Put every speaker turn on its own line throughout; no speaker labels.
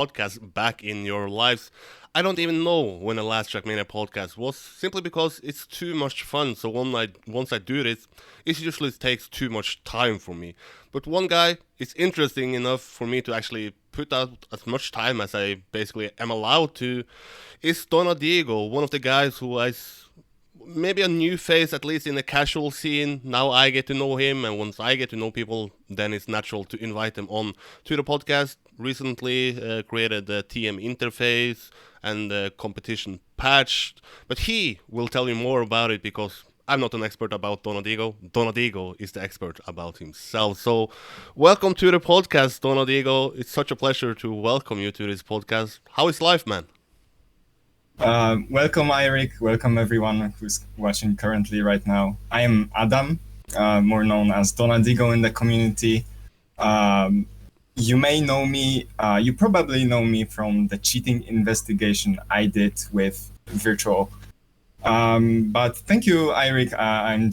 podcast back in your lives. I don't even know when the last Trackmania podcast was, simply because it's too much fun. So once I do this, it usually takes too much time for me. But one guy is interesting enough for me to actually put out as much time as I basically am allowed to. Is Donadigo, one of the guys who is maybe a new face, at least in the casual scene. Now I get to know him, and once I get to know people, then it's natural to invite them on to the podcast. Recently created the TM interface and the competition patch, but he will tell you more about it because I'm not an expert about Donadigo. Donadigo is the expert about himself. So, welcome to the podcast, Donadigo. It's such a pleasure to welcome you to this podcast. How is life, man?
Welcome, Eirik. Welcome, everyone who's watching currently right now. I am Adam, more known as Donadigo in the community. You may know me, you probably know me from the cheating investigation I did with Wirtual. But thank you, Eirik. I'm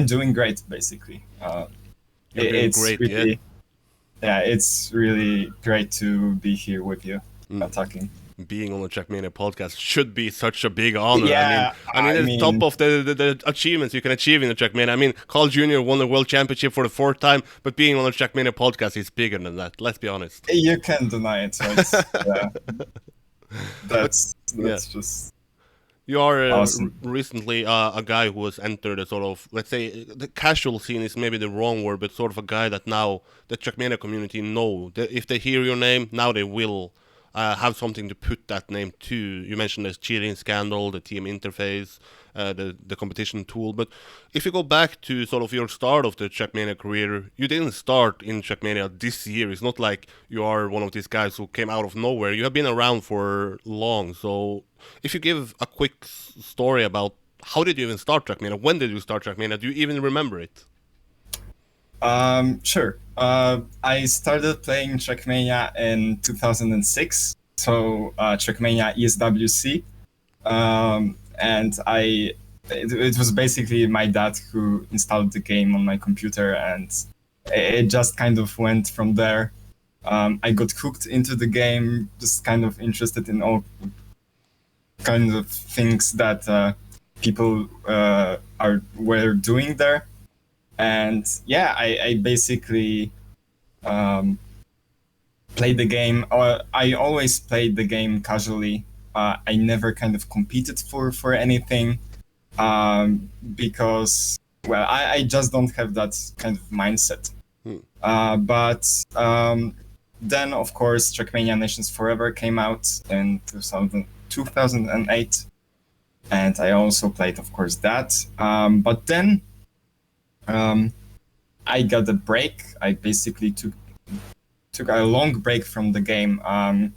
doing great, basically.
You're doing great,
really, yeah, it's really great to be here with you, talking.
Being on the Trackmania podcast should be such a big honor.
Yeah,
I mean, it's top of the achievements you can achieve in the Trackmania. I mean, Carl Jr. won the World Championship for the 4th time, but being on the Trackmania podcast is bigger than that. Let's be honest.
You can't deny it. So that's just.
You are
awesome.
Recently a guy who has entered a sort of, let's say, the casual scene is maybe the wrong word, but sort of a guy that now the Trackmania community know. If they hear your name, now they will have something to put that name to. You mentioned the cheating scandal, the team interface, the competition tool. But if you go back to sort of your start of the Trackmania career, you didn't start in Trackmania this year. It's not like you are one of these guys who came out of nowhere. You have been around for long. So if you give a quick story about how did you even start Trackmania? When did you start Trackmania? Do you even remember it?
Sure. I started playing Trackmania in 2006, so Trackmania ESWC, and it was basically my dad who installed the game on my computer, and it just kind of went from there. I got hooked into the game, just kind of interested in all kinds of things that people were doing there. And yeah, I basically played the game. I always played the game casually. I never kind of competed for anything because, well, I just don't have that kind of mindset. But then, of course, Trackmania Nations Forever came out in 2008. And I also played, of course, that. But then I got a break. I basically took a long break from the game, and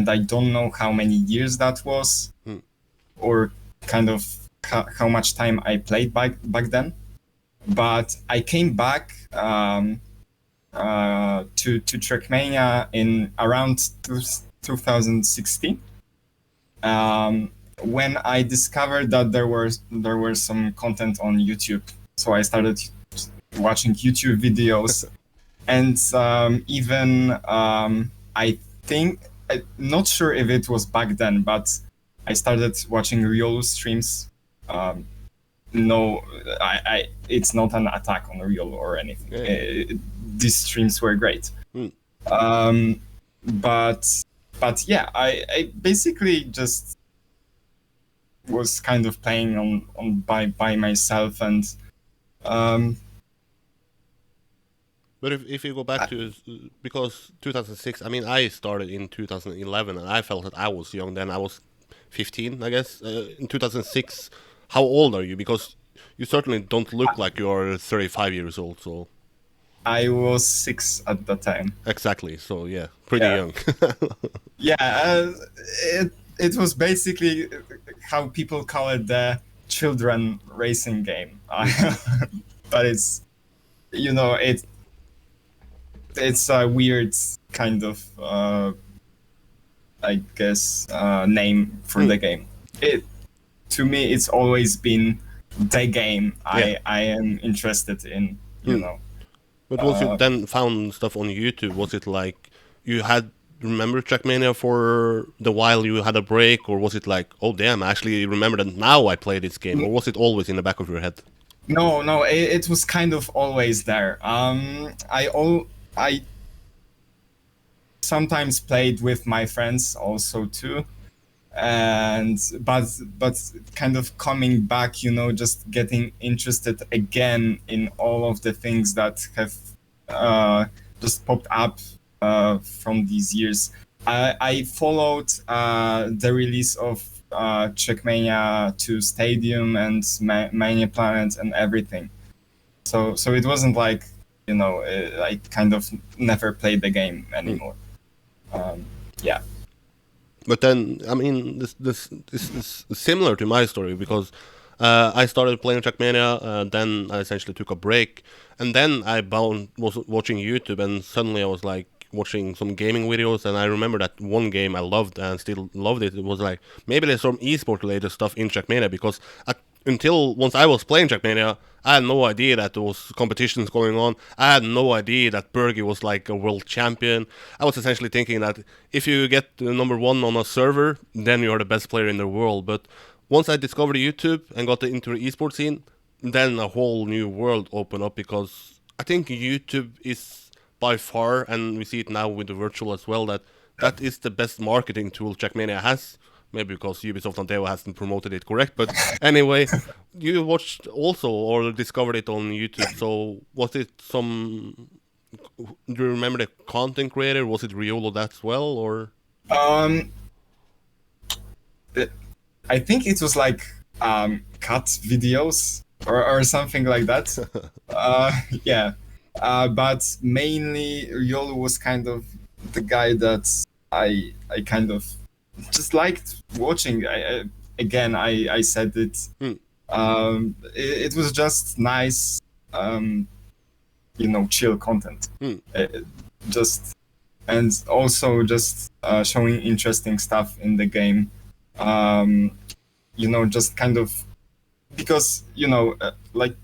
I don't know how many years that was, or kind of how much time I played back then. But I came back to Trackmania in around 2016, when I discovered that there were some content on YouTube. So I started watching YouTube videos, and I think, I'm not sure if it was back then, but I started watching riolu streams. No, it's not an attack on riolu or anything.
Yeah.
These streams were great. But yeah, I basically just was kind of playing on by myself, and
but if you go back to, because 2006, I mean, I started in 2011, and I felt that I was young then. I was 15, I guess. In 2006, how old are you? Because you certainly don't look like you're 35 years old. So
I was 6 at the time.
Exactly. So yeah, pretty young.
Yeah, it was basically how people call it, the children racing game. But it's, it's a weird kind of I guess name for the game. To me, it's always been the game I am interested in, you know.
But once you then found stuff on YouTube, was it like you had remember Trackmania for the while you had a break, or was it like, oh damn, I actually remember that now I play this game, or was it always in the back of your head?
No, it was kind of always there. I sometimes played with my friends also too, and but kind of coming back, just getting interested again in all of the things that have just popped up from these years. I followed the release of Trackmania to Stadium and Mania Planet and everything. So it wasn't like I kind of never played the game anymore. Yeah.
But then, I mean, this is similar to my story because I started playing Trackmania, then I essentially took a break, and then was watching YouTube, and suddenly I was like watching some gaming videos, and I remember that one game I loved and still loved it. It was like maybe there's some esport related stuff in Trackmania because until once I was playing Trackmania, I had no idea that there was competitions going on. I had no idea that Bergie was like a world champion. I was essentially thinking that if you get the number one on a server, then you're the best player in the world. But once I discovered YouTube and got into the esports scene, then a whole new world opened up because I think YouTube is by far, and we see it now with the Wirtual as well, that is the best marketing tool Trackmania has. Maybe because Ubisoft Nadeo hasn't promoted it correct, but anyway, you watched also or discovered it on YouTube. So was it some? Do you remember the content creator? Was it riolu as well, or?
Um, I think it was like cut videos or something like that. Yeah, but mainly riolu was kind of the guy that I kind of just liked watching. I said it. It was just nice, chill content. Just and also just showing interesting stuff in the game. Just kind of because like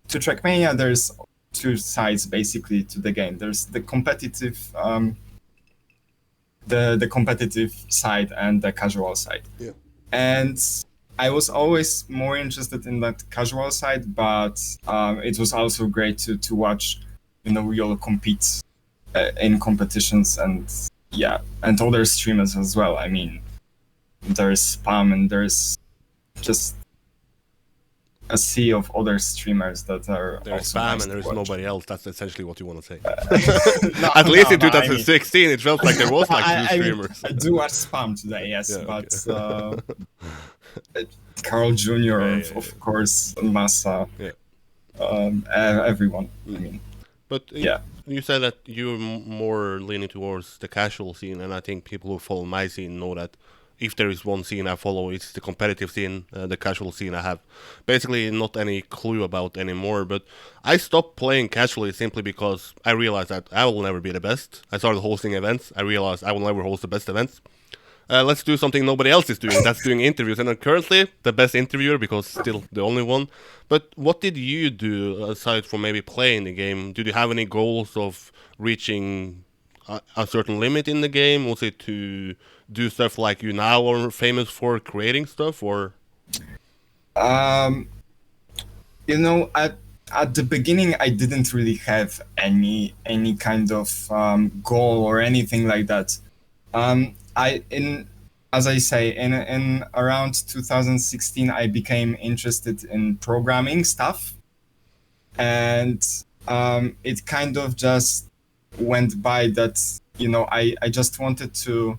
to Trackmania, there's two sides basically to the game. There's the competitive. The competitive side and the casual side.
Yeah.
And I was always more interested in that casual side, but it was also great to watch, riolu compete in competitions and other streamers as well. I mean, there's spam and there's just a sea of other streamers that are
there's
also
spam
nice
and there's
to watch.
nobody else. That's essentially what you want to say.
No,
At least in
no,
2016, it felt like there was like two streamers.
I do watch spam today, yes,
Yeah,
but
okay.
Carl Jr.
Yeah.
of course, Massa,
Yeah.
Everyone. I mean,
But
yeah.
you said that you're more leaning towards the casual scene, and I think people who follow my scene know that if there is one scene I follow, it's the competitive scene. The casual scene I have basically not any clue about anymore. But I stopped playing casually simply because I realized that I will never be the best. I started hosting events. I realized I will never host the best events. Let's do something nobody else is doing. That's doing interviews. And I'm currently the best interviewer because still the only one. But what did you do aside from maybe playing the game? Did you have any goals of reaching a certain limit in the game? Was it to do stuff like you now are famous for creating stuff, or?
Um, at the beginning, I didn't really have any kind of goal or anything like that. As I say, in around 2016, I became interested in programming stuff, and it kind of just went by that. I just wanted to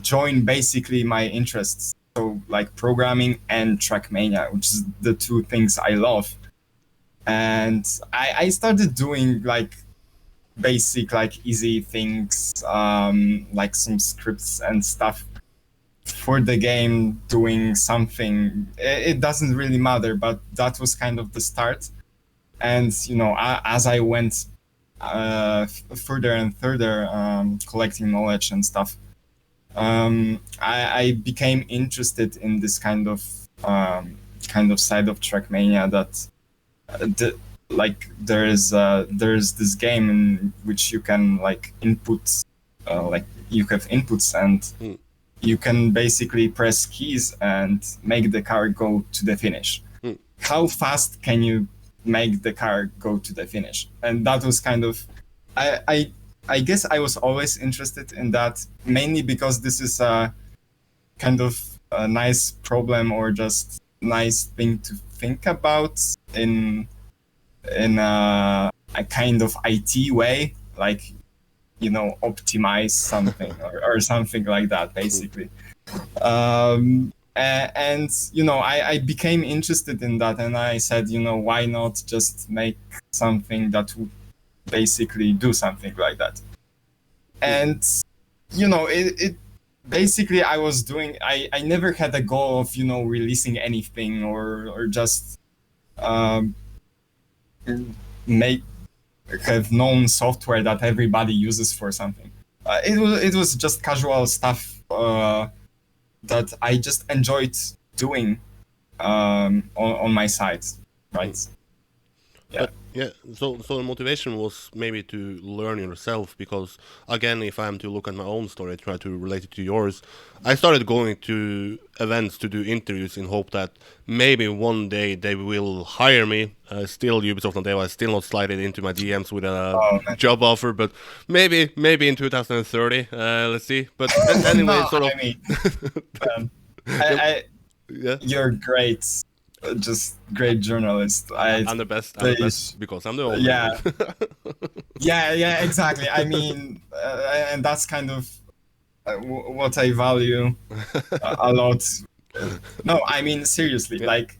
join basically my interests, so like programming and Trackmania, which is the two things I love. And I started doing like basic, like easy things, like some scripts and stuff for the game, doing something. It doesn't really matter, but that was kind of the start. And as I went further and further, collecting knowledge and stuff, I became interested in this kind of side of Trackmania that like there's this game in which you can like input, like you have inputs and you can basically press keys and make the car go to the finish. How fast can you make the car go to the finish? And that was kind of, I guess I was always interested in that, mainly because this is a kind of a nice problem or just nice thing to think about in a kind of IT way, like, you know, optimize something or something like that, basically. And you know, I became interested in that, and I said, you know, why not just make something that would basically do something like that? And you know, it basically I was doing. I never had a goal of, you know, releasing anything or just make have known software that everybody uses for something. It was just casual stuff that I just enjoyed doing on my side, right? Yeah.
But yeah, so the motivation was maybe to learn yourself, because again, if I'm to look at my own story, try to relate it to yours, I started going to events to do interviews in hope that maybe one day they will hire me. Still, Ubisoft Nadeo has still not slided into my DMs with a job offer, but maybe in 2030, let's see. But anyway,
No,
sort of.
I mean,
Yeah.
you're great, just great journalist.
I'm the best. I'm the best because I'm the only.
Yeah. Yeah, exactly. I mean, and that's kind of what I value a lot. No, I mean, seriously, like,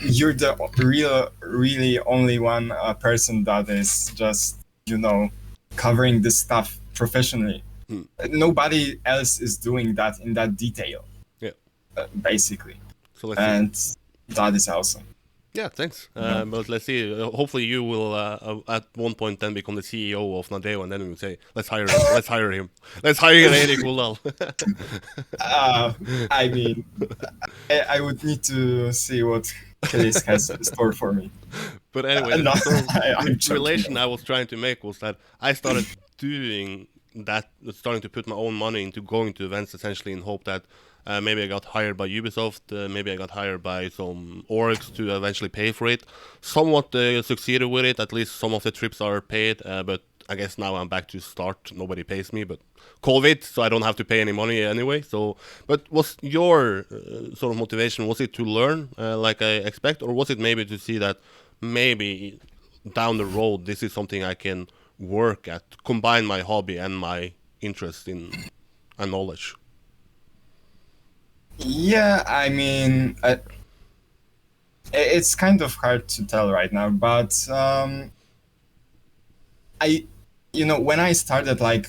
you're the really only one person that is just, you know, covering this stuff professionally. Nobody else is doing that in that detail.
Yeah.
Basically.
So let's see.
And that is awesome.
Yeah, thanks. But let's see. Hopefully, you will at one point then become the CEO of Nadeo, and then we will say, "Let's hire him. Let's hire him. Let's hire Eirik Holdal."
I mean, I would need to see what Chris has in store for me.
But anyway,
No,
the sort of
I'm joking.
relation I was trying to make was that I started doing that, starting to put my own money into going to events, essentially in hope that maybe I got hired by Ubisoft, maybe I got hired by some orgs to eventually pay for it. Somewhat succeeded with it, at least some of the trips are paid, but I guess now I'm back to start. Nobody pays me, but COVID, so I don't have to pay any money anyway. So, but was your sort of motivation, was it to learn like I expect, or was it maybe to see that maybe down the road this is something I can work at, combine my hobby and my interest in and knowledge?
Yeah, I mean, it's kind of hard to tell right now, but you know, when I started like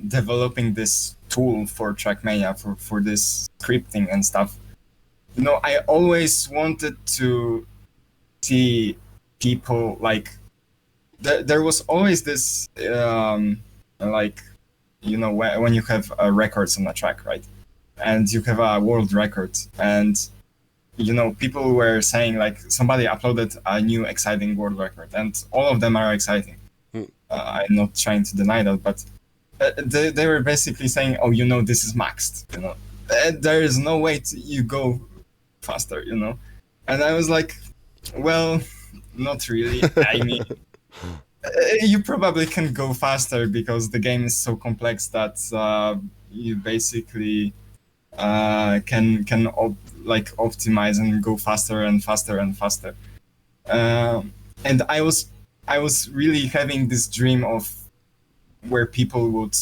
developing this tool for Trackmania for this scripting and stuff, you know, I always wanted to see people like there was always this like, you know, when you have records on a track, right? And you have a world record, and you know, people were saying like somebody uploaded a new exciting world record, and all of them are exciting. I'm not trying to deny that, but they were basically saying, oh, you know, this is maxed, you know, there is no way you go faster, you know. And I was like, well, not really. I mean, you probably can go faster because the game is so complex that you basically can like optimize and go faster and faster and faster. And I was really having this dream of where people would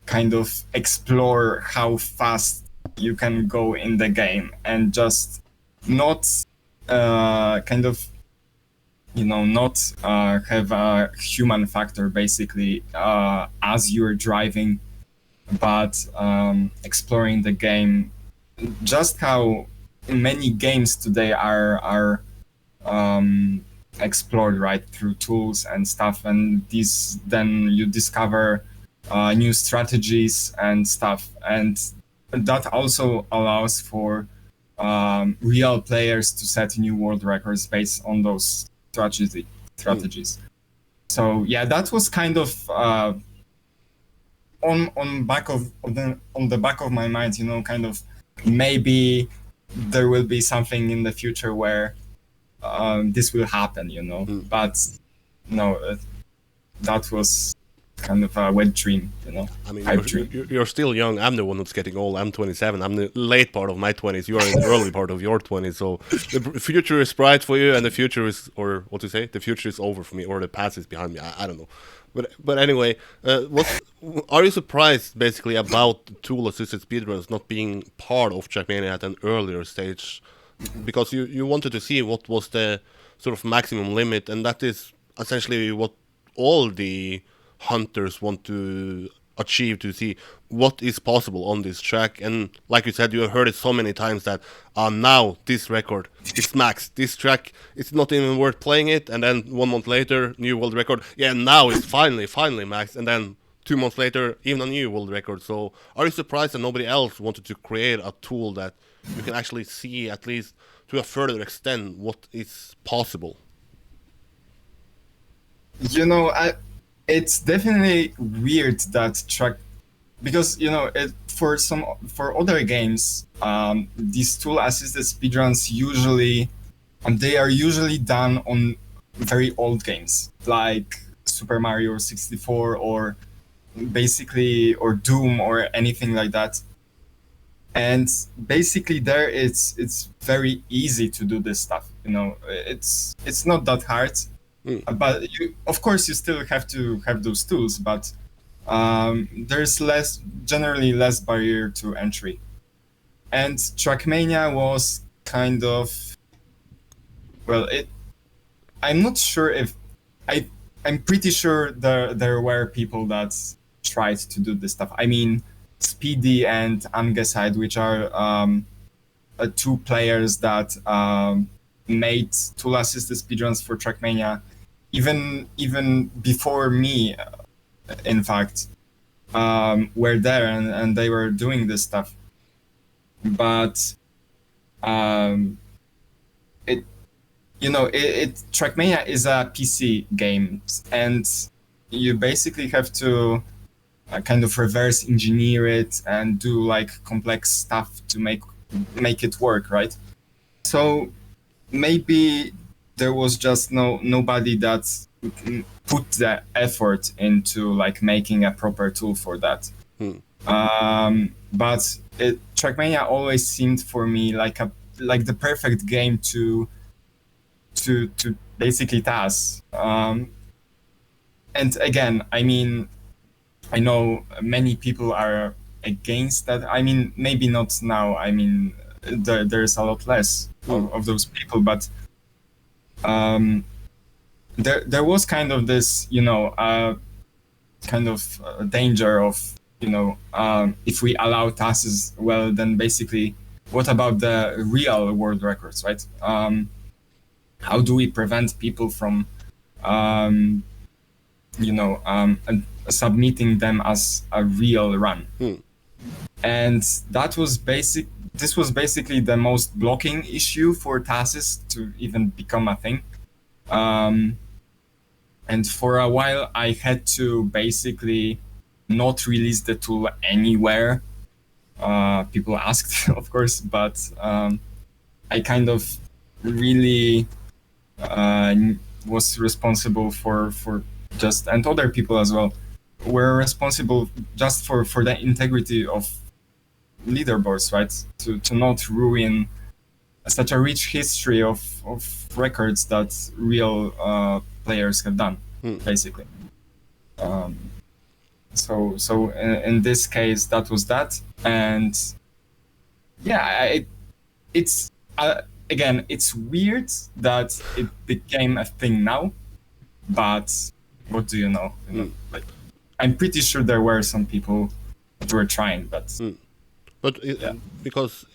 kind of explore how fast you can go in the game and just not kind of, you know, not have a human factor basically as you're driving, but exploring the game, just how many games today are explored right through tools and stuff, and these then you discover new strategies and stuff, and that also allows for real players to set new world records based on those strategies. So yeah, that was kind of on the back of my mind, kind of maybe there will be something in the future where this will happen, but no, that was kind of a wet dream,
I mean,
pipe dream.
you're still young. I'm the one who's getting old. I'm 27. I'm the late part of my 20s. You are in the early part of your 20s. So the future is bright for you, and the future is, or what to say, the future is over for me, or the past is behind me. I don't know. But anyway, are you surprised basically about tool-assisted speedruns not being part of Trackmania at an earlier stage? Because you wanted to see what was the sort of maximum limit, and that is essentially what all the hunters want to achieve, to see what is possible on this track. And like you said, you have heard it so many times that now this record is maxed, this track it's not even worth playing it, and then 1 month later new world record, yeah, now it's finally maxed, and then 2 months later even a new world record. So are you surprised that nobody else wanted to create a tool that you can actually see, at least to a further extent, what is possible?
It's definitely weird that because for other games, these tool assisted speedruns usually they are usually done on very old games like Super Mario 64 or Doom or anything like that. And basically there it's very easy to do this stuff. It's not that hard. But of course you still have to have those tools, but there's generally less barrier to entry. And Trackmania was kind of, I'm not sure if I'm pretty sure there were people that tried to do this stuff. I mean, Speedy and Angeside, which are two players that made tool-assisted speedruns for Trackmania, even before me, in fact, were there and they were doing this stuff. But Trackmania is a PC game, and you basically have to kind of reverse engineer it and do like complex stuff to make it work, right? So maybe there was just nobody that put the effort into like making a proper tool for that. But Trackmania always seemed for me like the perfect game to basically TAS. And again, I mean, I know many people are against that. I mean, maybe not now. I mean, there's a lot less of those people, but there was kind of this, danger of, if we allow TASs, well, then basically, what about the real world records, right? How do we prevent people from, submitting them as a real run? And this was basically the most blocking issue for TASs to even become a thing. And for a while I had to basically not release the tool anywhere. People asked, of course, but I kind of really was responsible for just, and other people as well were responsible just for the integrity of leaderboards, right? To not ruin such a rich history of records that real players have done, basically. So in this case, that was that, and yeah, it's again, it's weird that it became a thing now, but what do you know? Like, I'm pretty sure there were some people that were trying, but
because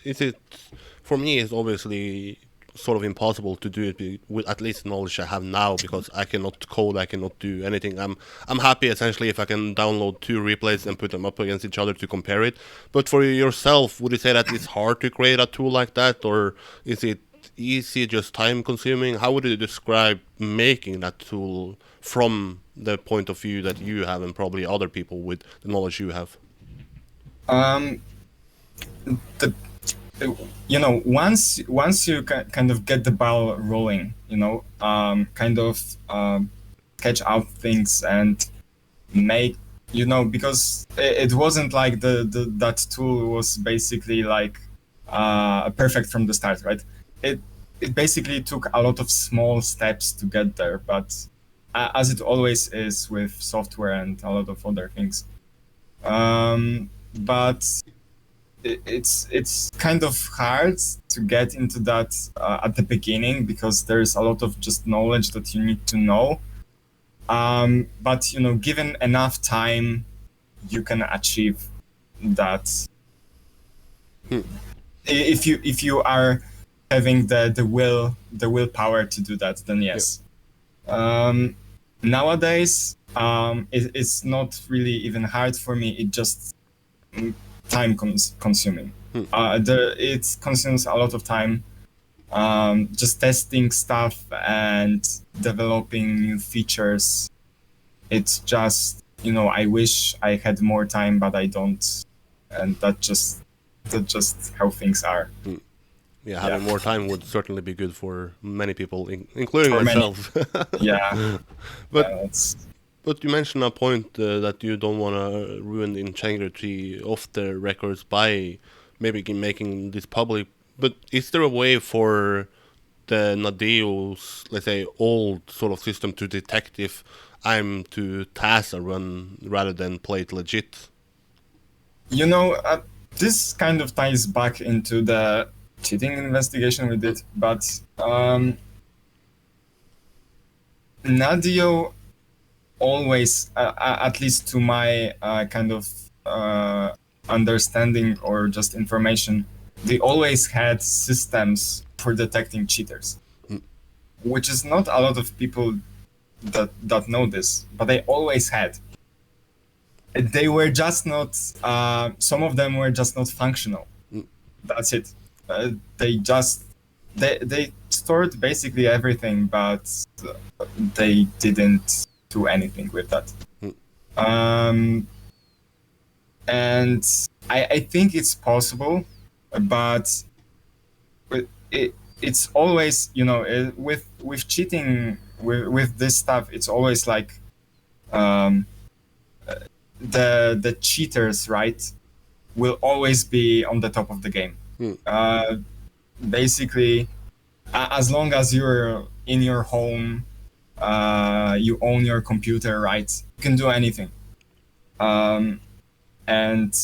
for me, it's obviously sort of impossible to do it with at least knowledge I have now, because I cannot code, I cannot do anything. I'm happy essentially if I can download two replays and put them up against each other to compare it. But for yourself, would you say that it's hard to create a tool like that, or is it easy, just time consuming? How would you describe making that tool from the point of view that you have and probably other people with the knowledge you have?
Um, the once you kind of get the ball rolling, kind of sketch out things and make, because it wasn't like that tool was basically like perfect from the start, right? It basically took a lot of small steps to get there, but as it always is with software and a lot of other things. But it's kind of hard to get into that at the beginning, because there's a lot of just knowledge that you need to know. But given enough time, you can achieve that. If you are having the willpower to do that, then yes. Nowadays, it's not really even hard for me. It just time consuming. It consumes a lot of time. Just testing stuff and developing new features. It's just, I wish I had more time, but I don't, and that's just how things are.
Yeah, having more time would certainly be good for many people, including
For
myself.
Yeah,
But you mentioned a point that you don't want to ruin the integrity of the records by maybe making this public. But is there a way for the Nadeo's, let's say, old sort of system to detect if I'm to TAS a run rather than play it legit?
This kind of ties back into the cheating investigation we did, but Nadeo always, at least to my kind of understanding or just information, they always had systems for detecting cheaters, which is not a lot of people that know this, but they always had. They were just not. Some of them were just not functional. That's it. They stored basically everything, but they didn't do anything with that. And I think it's possible, but it's always, with cheating, with this stuff, it's always like the cheaters, right, will always be on the top of the game. Basically, as long as you're in your home, you own your computer, right, you can do anything. And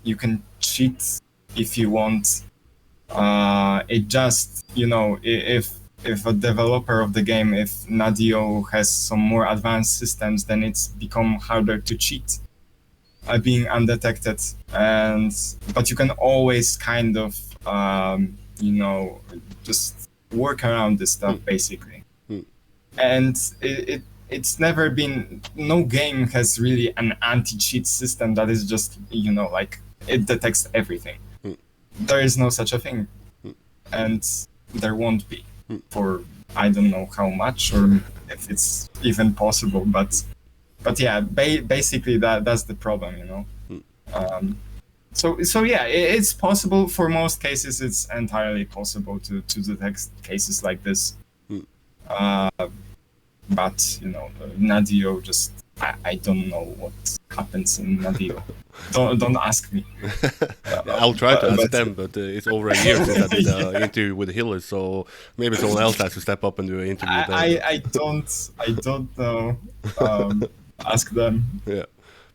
you can cheat if you want. It just, if a developer of the game, if Nadeo has some more advanced systems, then it's become harder to cheat, being undetected. But you can always kind of, just work around this stuff, basically. And it's never been, no game has really an anti-cheat system that is just, like, it detects everything. There is no such a thing. And there won't be for I don't know how much, or if it's even possible, but yeah, basically that's the problem, So yeah, it's possible. For most cases, it's entirely possible to detect cases like this. But Nadeo, just I don't know what happens in Nadeo. Don't ask me.
I'll try to ask them, but it's over a year since I did an interview with Hiller, so maybe someone else has to step up and do an interview.
I don't know. Ask them.
Yeah.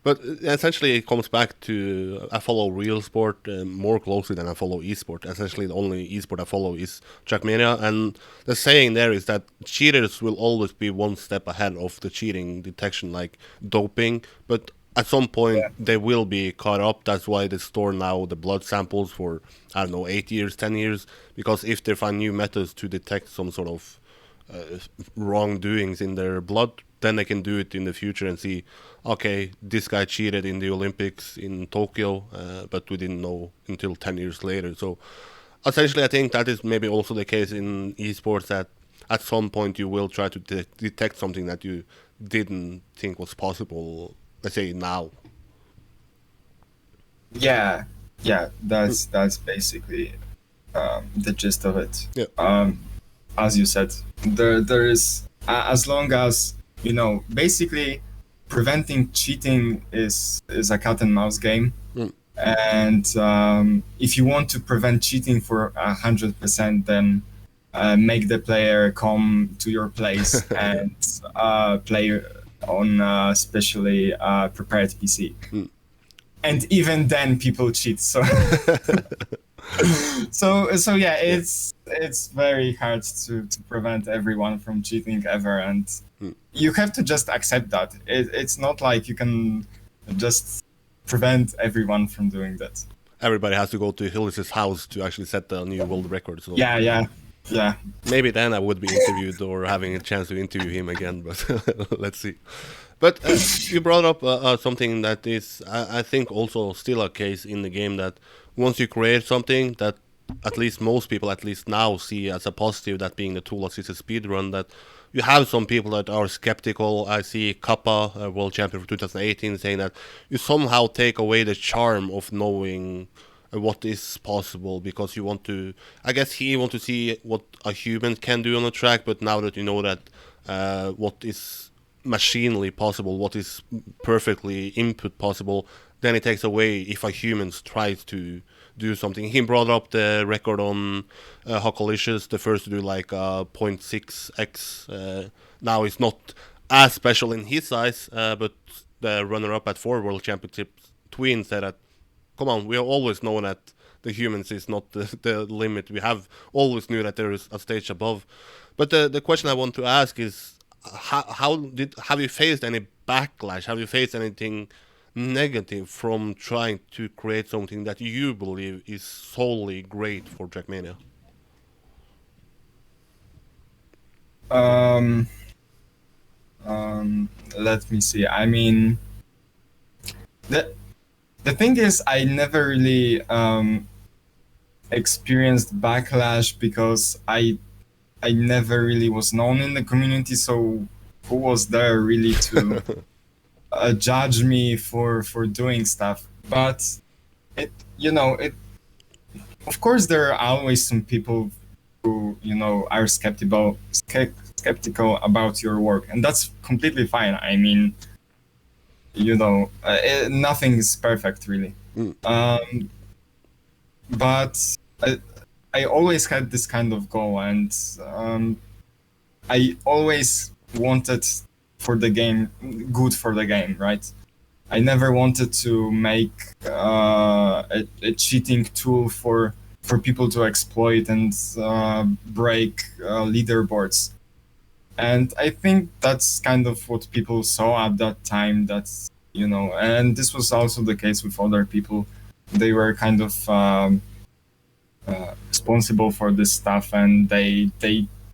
But essentially, it comes back to I follow real sport more closely than I follow esport. Essentially, the only esport I follow is Trackmania, and the saying there is that cheaters will always be one step ahead of the cheating detection, like doping. But at some point, they will be caught up. That's why they store now the blood samples for, I don't know, 8 years, 10 years, because if they find new methods to detect some sort of wrongdoings in their blood, then they can do it in the future and see, okay, this guy cheated in the Olympics in Tokyo, but we didn't know until 10 years later. So essentially, I think that is maybe also the case in esports, that at some point you will try to detect something that you didn't think was possible. Let's say now.
Yeah, yeah,
Mm.
that's basically the gist of it.
Yeah.
As you said, there is as long as basically preventing cheating is a cat and mouse game,
Mm.
and if you want to prevent cheating for 100%, then make the player come to your place and play on a specially prepared PC.
Mm.
And even then, people cheat. So so yeah,
Yeah.
it's very hard to prevent everyone from cheating ever, and
Mm.
you have to just accept that. It's not like you can just prevent everyone from doing that.
Everybody has to go to Hillis' house to actually set the new world record. So
Yeah, yeah, yeah.
maybe then I would be interviewed or having a chance to interview him again. But let's see. But you brought up something that is, I think, also still a case in the game, that once you create something that at least most people, at least now, see as a positive, that being the tool assisted speedrun, that you have some people that are skeptical. I see Kappa, world champion for 2018, saying that you somehow take away the charm of knowing what is possible, because you want to, I guess he want to see what a human can do on a track, but now that you know that what is machinely possible, what is perfectly input possible, then it takes away if a human tries to do something. He brought up the record on Huckalicious, the first to do like 0.6x. Now it's not as special in his eyes, but the runner-up at 4 World Championships, Twin, said that, come on, we have always known that the humans is not the limit. We have always knew that there is a stage above. But the question I want to ask is, have you faced any backlash? Have you faced anything negative from trying to create something that you believe is solely great for Trackmania?
Um, Let me see. I mean, the the thing is, I never really experienced backlash because I never really was known in the community. So who was there really to judge me for doing stuff? But it. Of course, there are always some people who are skeptical about your work, and that's completely fine. I mean, nothing is perfect, really.
Mm.
But I always had this kind of goal, and I always wanted good for the game, right? I never wanted to make a cheating tool for people to exploit and break leaderboards. And I think that's kind of what people saw at that time. That's and this was also the case with other people. They were kind of responsible for this stuff, and they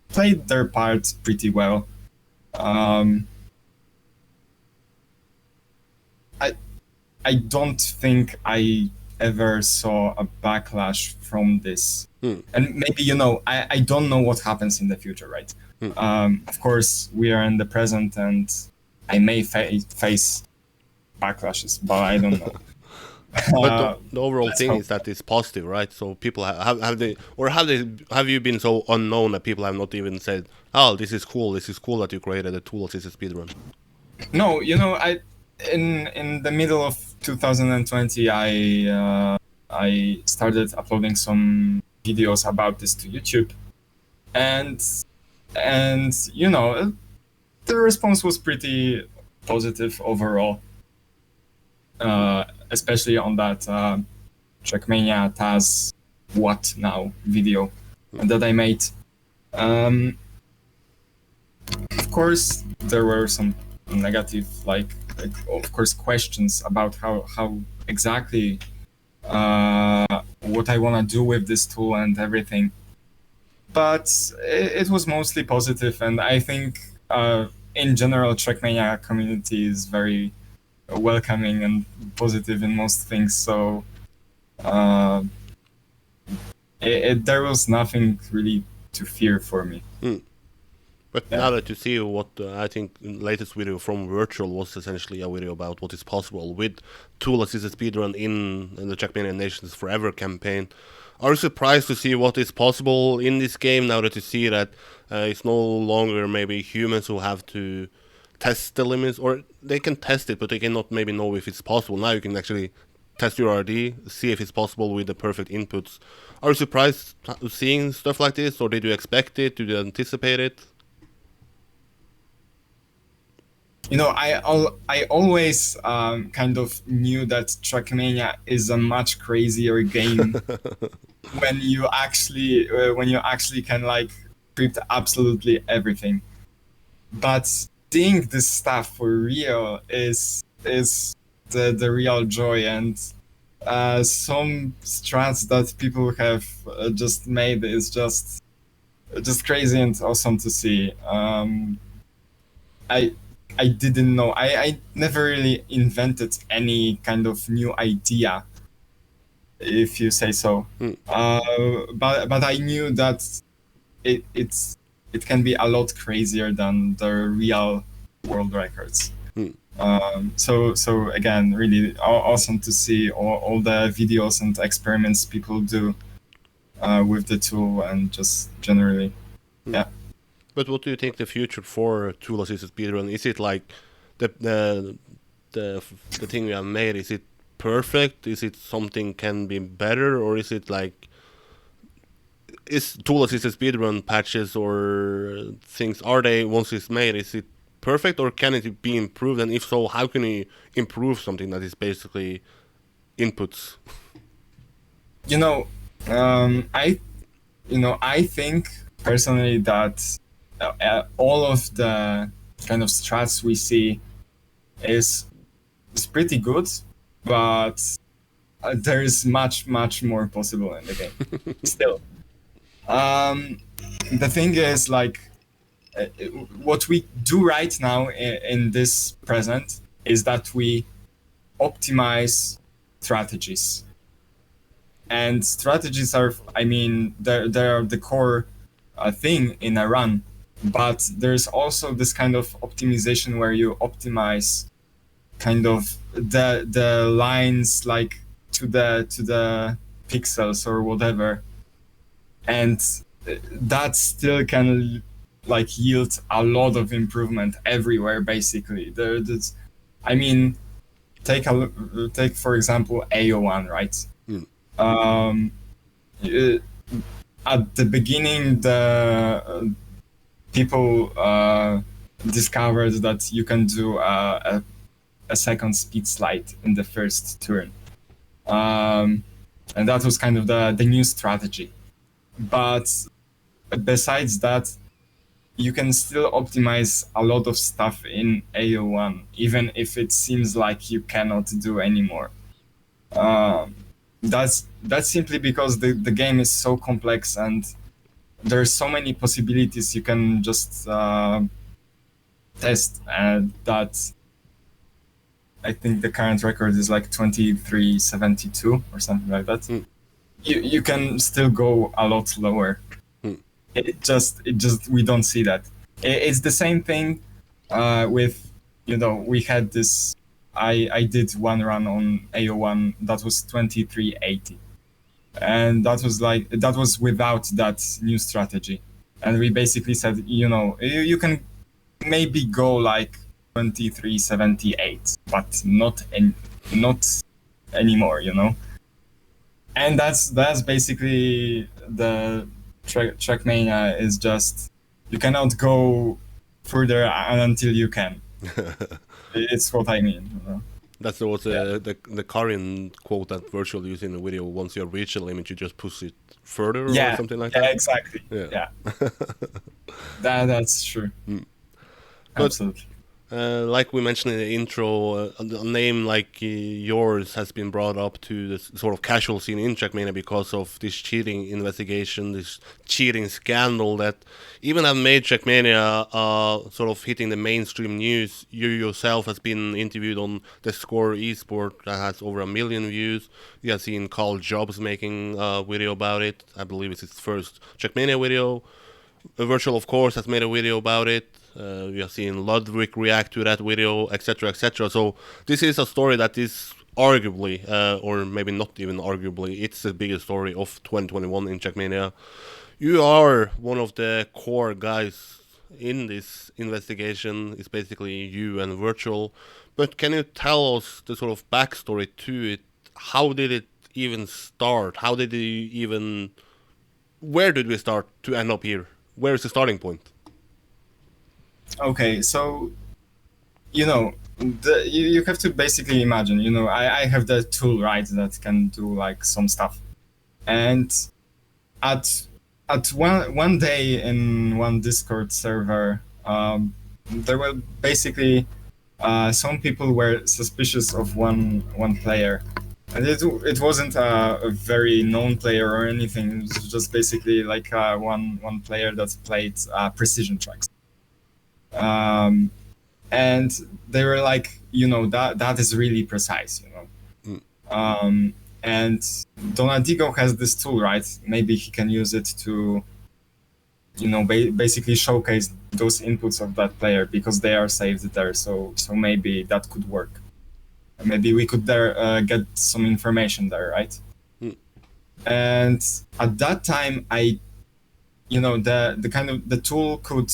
played their part pretty well. Um, I I don't think I ever saw a backlash from this.
Mm.
And maybe I don't know what happens in the future, right?
Mm.
Of course, we are in the present, and I may face backlashes, but I don't know.
But the overall
Let's
thing
hope.
is that it's positive, right? So people have you been so unknown that people have not even said, "Oh, this is cool that you created a tool assisted speedrun."
No, in the middle of 2020, I started uploading some videos about this to YouTube, and the response was pretty positive overall, especially on that Trackmania TAS What Now video that I made. Of course, there were some negative, of course, questions about how exactly what I want to do with this tool and everything. But it was mostly positive, and I think in general, Trackmania community is very welcoming and positive in most things. So there was nothing really to fear for me.
But now that you see what I think latest video from Wirtual was essentially a video about what is possible with tool-assisted speedrun in the Trackmania Nations Forever campaign, are you surprised to see what is possible in this game now that you see that it's no longer maybe humans who have to test the limits, or they can test it, but they cannot maybe know if it's possible. Now you can actually test your RD, see if it's possible with the perfect inputs. Are you surprised seeing stuff like this, or did you expect it? Did you anticipate it?
I always kind of knew that Trackmania is a much crazier game when you actually can like script absolutely everything. But seeing this stuff for real is the real joy, and some strats that people have just made is just crazy and awesome to see. I didn't know. I never really invented any kind of new idea, if you say so. But I knew that it can be a lot crazier than the real world records. So again, really awesome to see all the videos and experiments people do with the tool, and just generally, yeah.
But what do you think the future for tool-assisted speedrun? Is it like the thing we have made? Is it perfect? Is it something can be better, or is it like is tool-assisted speedrun patches or things, are they once it's made? Is it perfect, or can it be improved? And if so, how can you improve something that is basically inputs?
I think personally that all of the kind of strats we see is pretty good, but there is much more possible in the game still. The thing is, like, what we do right now in this present is that we optimize strategies. And strategies are, I mean, they're the core thing in a run. But there's also this kind of optimization where you optimize kind of the lines, like to the pixels or whatever, and that still can like yield a lot of improvement everywhere. Basically, I mean, take for example AO1, right? At the beginning, the people discovered that you can do a second speed slide in the first turn, and that was kind of the new strategy. But besides that, you can still optimize a lot of stuff in AO1, even if it seems like you cannot do anymore. That's simply because the game is so complex, and there's so many possibilities you can just test, and that I think the current record is like 2372 or something like that. You can still go a lot lower. It just we don't see that. It's the same thing with, we had this, I did one run on AO1 that was 2380. And that was without that new strategy. And we basically said, you can maybe go like 2378, but not anymore, And that's basically the Trackmania is just, you cannot go further until you can. It's what I mean.
That's also the Korean quote that Virtual used in the video. Once you reach a limit, you just push it further or something like that.
Yeah, exactly. Yeah. That's true.
But
absolutely.
Like we mentioned in the intro, a name like yours has been brought up to the sort of casual scene in Trackmania because of this cheating investigation, this cheating scandal that even have made Trackmania sort of hitting the mainstream news. You yourself has been interviewed on the Score Esport that has over 1 million views. You have seen Carl Jobs making a video about it. I believe it's his first Trackmania video. Virtual, of course, has made a video about it. We have seen Ludwig react to that video, etc., etc. So this is a story that is arguably, or maybe not even arguably, it's the biggest story of 2021 in Trackmania. You are one of the core guys in this investigation. It's basically you and Virtual. But can you tell us the sort of backstory to it? How did it even start? How did it even... Where did we start to end up here? Where is the starting point?
Okay, so you have to basically imagine. I have the tool, right, that can do like some stuff, and at one day in one Discord server, there were basically some people were suspicious of one player, and it wasn't a very known player or anything. It was just basically like one player that played precision tracks. And they were like, that is really precise. And Donadigo has this tool, right? Maybe he can use it to, basically showcase those inputs of that player because they are saved there. So maybe that could work. Maybe we could there get some information there, right? And at that time, the kind of the tool could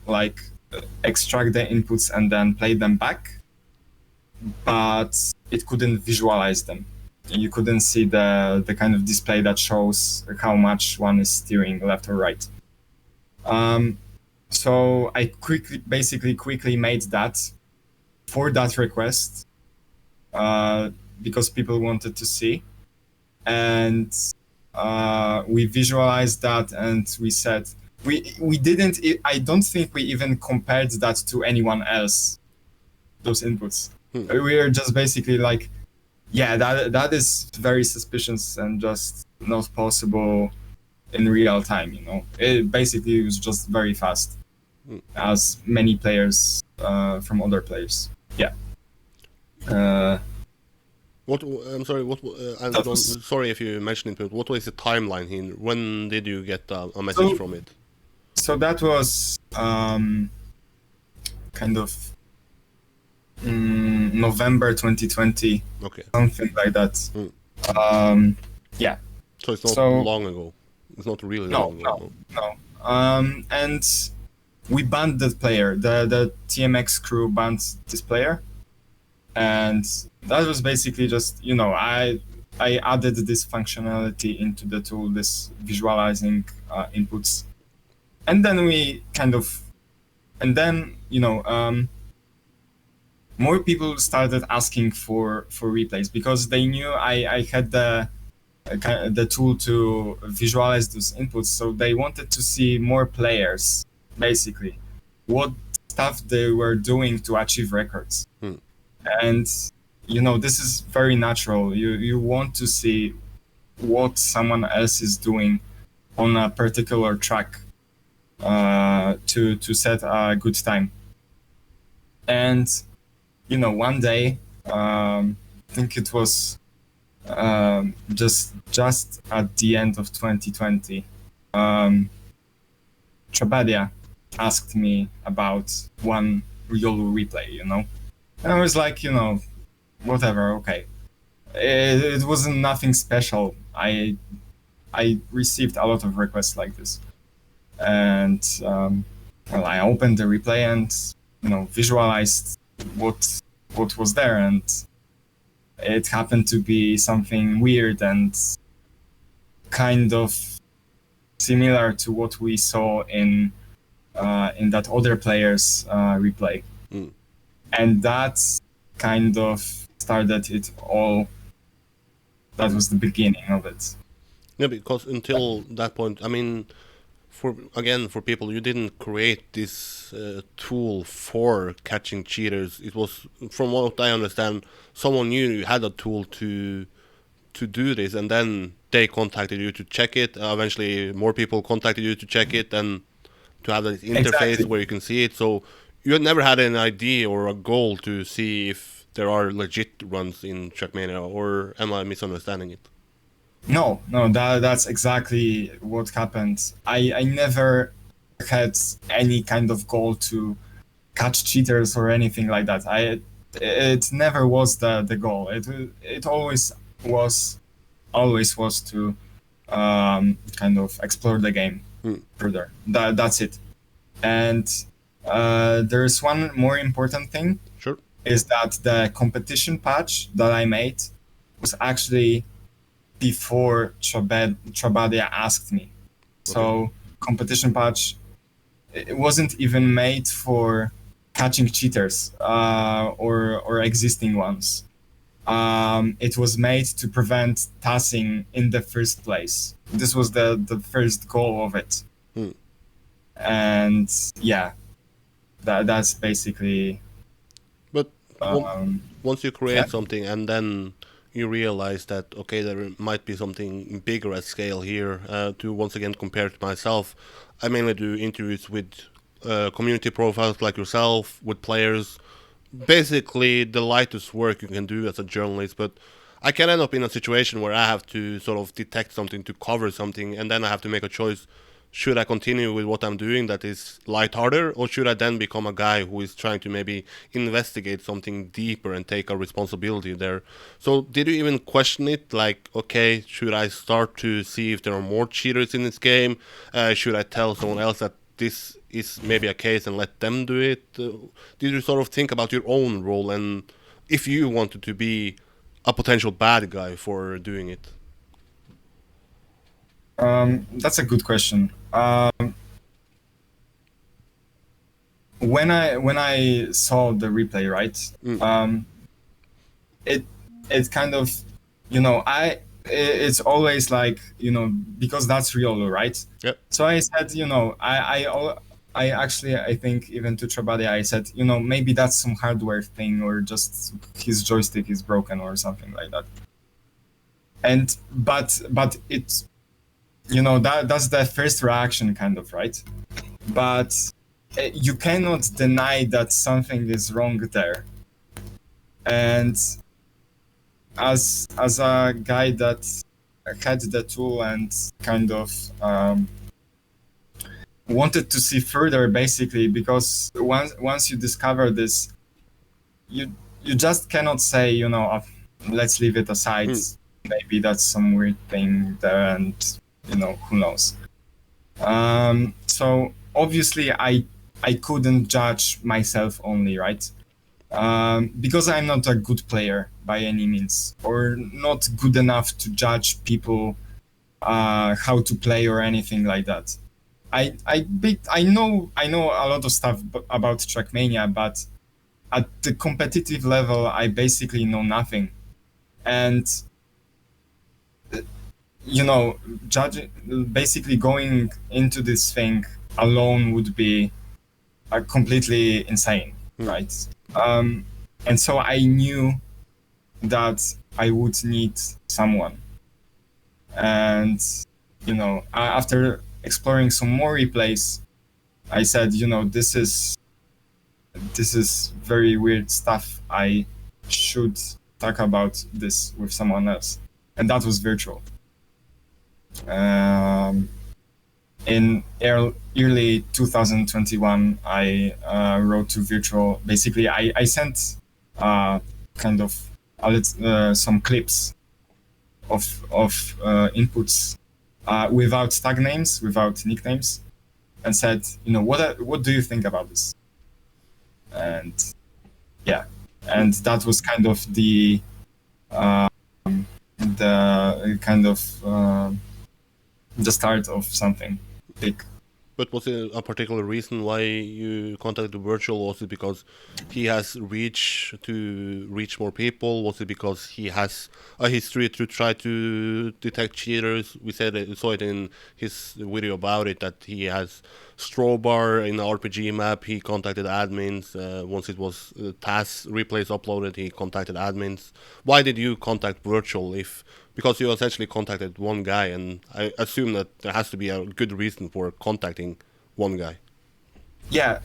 like extract the inputs and then play them back, but it couldn't visualize them. You couldn't see the kind of display that shows how much one is steering left or right. So I quickly made that for that request because people wanted to see, and we visualized that, and we said we didn't. I don't think we even compared that to anyone else. Those inputs. We were just basically like, yeah, that is very suspicious and just not possible in real time. It basically was just very fast, as many players from other players. Yeah.
What I'm sorry. Sorry if you mentioned it, but what was the timeline here? When did you get a message from it?
So that was kind of November 2020.
Okay.
Something like that. Yeah.
So it's not long ago. It's not really long ago.
No. And we banned that player. The TMX crew banned this player, and that was basically just I added this functionality into the tool, this visualizing inputs, and then more people started asking for replays because they knew I had the tool to visualize those inputs, so they wanted to see more players, basically, what stuff they were doing to achieve records. And this is very natural. You want to see what someone else is doing on a particular track to set a good time. And one day, I think it was just at the end of 2020, Trackmania asked me about one riolu replay, and I was like, whatever, okay. It wasn't nothing special. I received a lot of requests like this, and I opened the replay and visualized what was there, and it happened to be something weird and kind of similar to what we saw in that other player's replay. And that kind of started it all. That was the beginning of it.
Yeah, because until that point, I mean, for people, you didn't create this tool for catching cheaters. It was, from what I understand, someone knew you had a tool to do this, and then they contacted you to check it. Eventually, more people contacted you to check it, and to have this interface
Exactly.
where you can see it. So you had never had an idea or a goal to see if there are legit runs in Trackmania, or am I misunderstanding it?
No, no, that's exactly what happened. I never had any kind of goal to catch cheaters or anything like that. It never was the goal. It always was to kind of explore the game further. That's it. And there's one more important thing,
Sure.
is that the competition patch that I made was actually before Trabadia asked me. So competition patch, it wasn't even made for catching cheaters or existing ones. It was made to prevent tassing in the first place. This was the first goal of it. And yeah, that's basically.
But once you create
yeah.
something and then you realize that, okay, there might be something bigger at scale here, to once again compare to myself, I mainly do interviews with community profiles like yourself, with players, basically the lightest work you can do as a journalist. But I can end up in a situation where I have to sort of detect something, to cover something, and then I have to make a choice. Should I continue with what I'm doing that is lighthearted, or should I then become a guy who is trying to maybe investigate something deeper and take a responsibility there? So did you even question it? Like, okay, should I start to see if there are more cheaters in this game? Should I tell someone else that this is maybe a case and let them do it? Did you sort of think about your own role, and if you wanted to be a potential bad guy for doing it?
That's a good question. When I saw the replay, right? It kind of, it's always like, because that's riolu, right?
Yep.
So I said, I actually, I think even to Trabadia, I said, maybe that's some hardware thing, or just his joystick is broken or something like that. And but it's, that's the first reaction, kind of, right? But you cannot deny that something is wrong there. And as a guy that had the tool and kind of wanted to see further, basically, because once you discover this, you just cannot say, let's leave it aside. Maybe that's some weird thing there, and who knows. So obviously I couldn't judge myself only, right? Because I'm not a good player by any means, or not good enough to judge people how to play or anything like that. I know a lot of stuff about Trackmania, but at the competitive level, I basically know nothing. And judging, basically going into this thing alone would be completely insane, right? And so I knew that I would need someone. And, after exploring some more replays, I said, this is very weird stuff. I should talk about this with someone else. And that was Wirtual. In early 2021, I wrote to Wirtual. Basically, I sent kind of some clips of inputs without tag names, without nicknames, and said, what do you think about this? And yeah, and that was kind of the kind of the start of something big.
But was it a particular reason why you contacted Virtual? Was it because he has reach to reach more people? Was it because he has a history to try to detect cheaters? We said it, saw it in his video about it that he has straw bar in the RPG map. He contacted admins once it was TAS replays uploaded. He contacted admins. Why did you contact Virtual? If because you essentially contacted one guy, and I assume that there has to be a good reason for contacting one guy.
Yeah.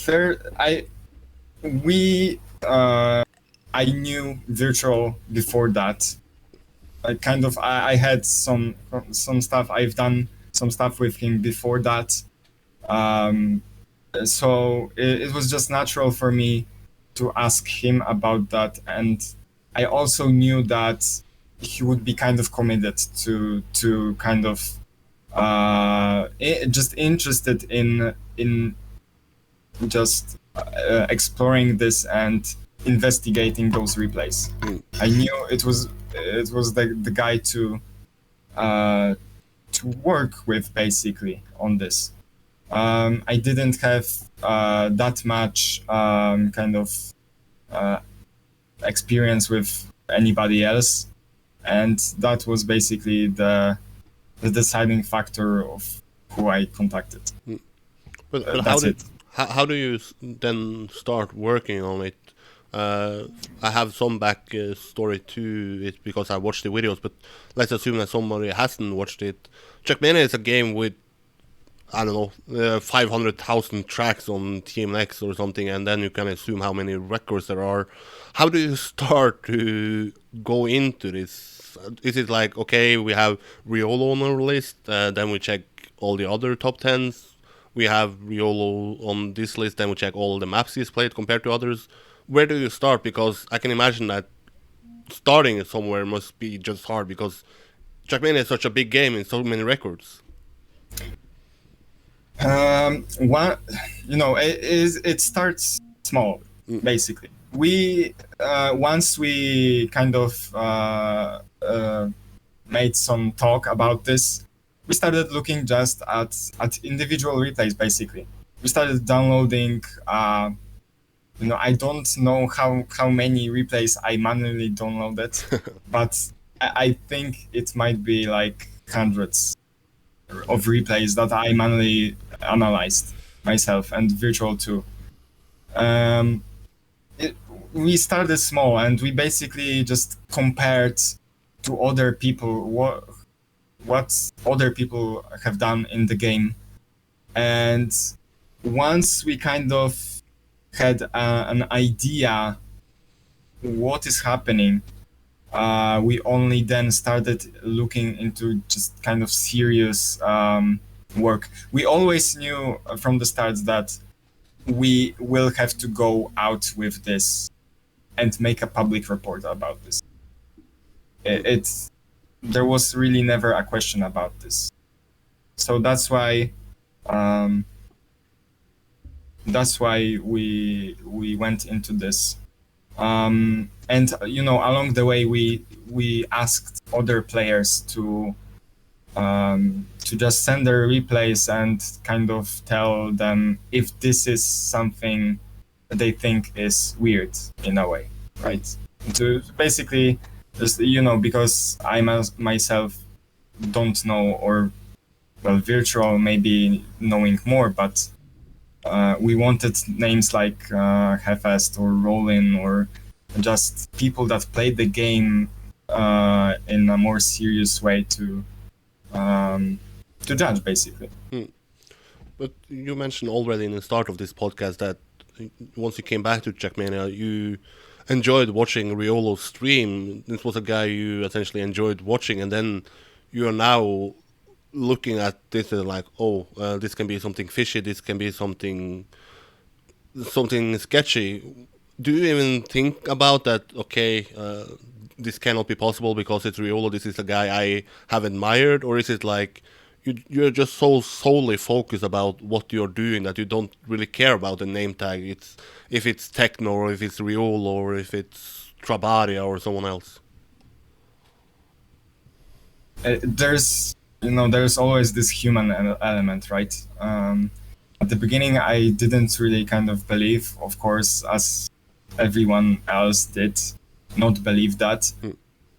There, we, I knew Virtual before that. I had some stuff. I've done some stuff with him before that. Um, so it was just natural for me to ask him about that, and I also knew that he would be kind of committed to kind of just interested in just exploring this and investigating those replays. I knew it was the guy to work with basically on this. I didn't have that much kind of uh, experience with anybody else, and that was basically the deciding factor of who I contacted.
But
That's it.
how do you then start working on it? I have some back story to it because I watched the videos, but let's assume that somebody hasn't watched it. Trackmania is a game with I don't know 500,000 tracks on TMX or something, and then you can assume how many records there are. How do you start to go into this? Is it like okay, we have riolu on our list, then we check all the other top tens. We have riolu on this list, then we check all the maps he's played compared to others. Where do you start? Because I can imagine that starting somewhere must be just hard because Trackmania is such a big game and so many records.
One, it starts small, basically. We once we kind of made some talk about this, we started looking just at individual replays. Basically, we started downloading. I don't know how many replays I manually downloaded, but I think it might be like hundreds of replays that I manually analyzed myself, and Virtual too. Um, we started small, and we basically just compared to other people what other people have done in the game, and once we kind of had an idea what is happening, we only then started looking into just kind of serious work. We always knew from the start that we will have to go out with this and make a public report about this. There was really never a question about this. So that's why we went into this. And along the way we asked other players to just send their replays and kind of tell them if this is something they think is weird in a way, right? To basically just because I myself don't know, or well, Virtual maybe knowing more, but we wanted names like Hefest or Rollin, or just people that played the game in a more serious way to judge, basically.
But you mentioned already in the start of this podcast that once you came back to Trackmania, you enjoyed watching riolu stream. This was a guy you essentially enjoyed watching, and then you are now looking at this and like, oh, this can be something fishy. This can be something sketchy. Do you even think about that? Okay, this cannot be possible because it's riolu. This is a guy I have admired, or is it like you're just so solely focused about what you're doing that you don't really care about the name tag? It's if it's techno, or if it's riolu, or if it's Trabaria or someone else.
There's there's always this human element, right? At the beginning, I didn't really kind of believe, of course, as everyone else did, not believe that,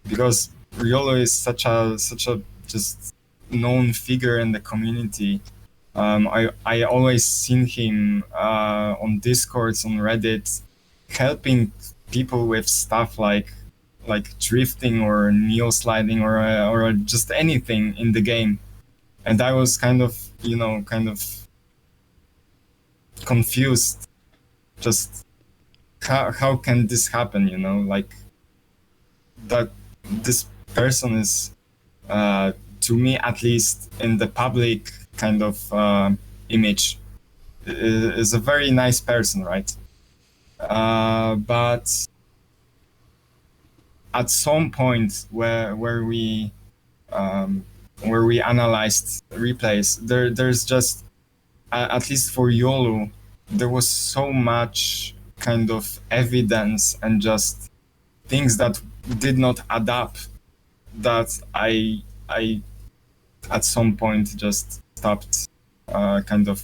because Riolu is such a just known figure in the community. I always seen him on Discords, on Reddit, helping people with stuff like drifting or neo sliding or just anything in the game, and I was kind of confused. Just how can this happen? Like that this person is, to me at least, in the public kind of image, is a very nice person, right? But at some point where we analyzed replays, there's just, at least for YOLO, there was so much kind of evidence and just things that did not add up, that I at some point just stopped kind of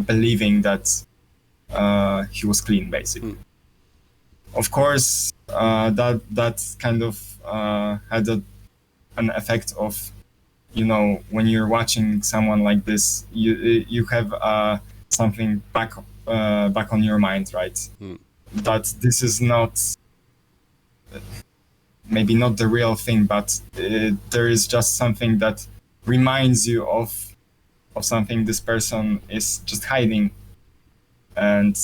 believing that he was clean, basically. Of course, that kind of had an effect of, when you're watching someone like this, you have something back on your mind, right? That this is not, maybe not the real thing, but there is just something that reminds you of something this person is just hiding. And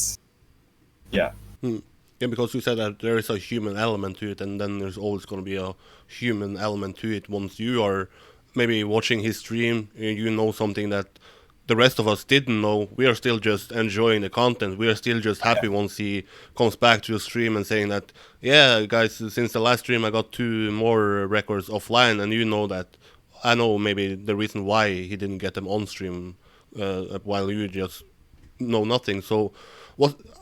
yeah.
Yeah, because you said that there is a human element to it, and then there's always going to be a human element to it. Once you are maybe watching his stream, you know something that the rest of us didn't know. We are still just enjoying the content. We are still just happy once he comes back to the stream and saying that, yeah, guys, since the last stream I got 2 more records offline, and you know that. I know maybe the reason why he didn't get them on stream, while you just know nothing. So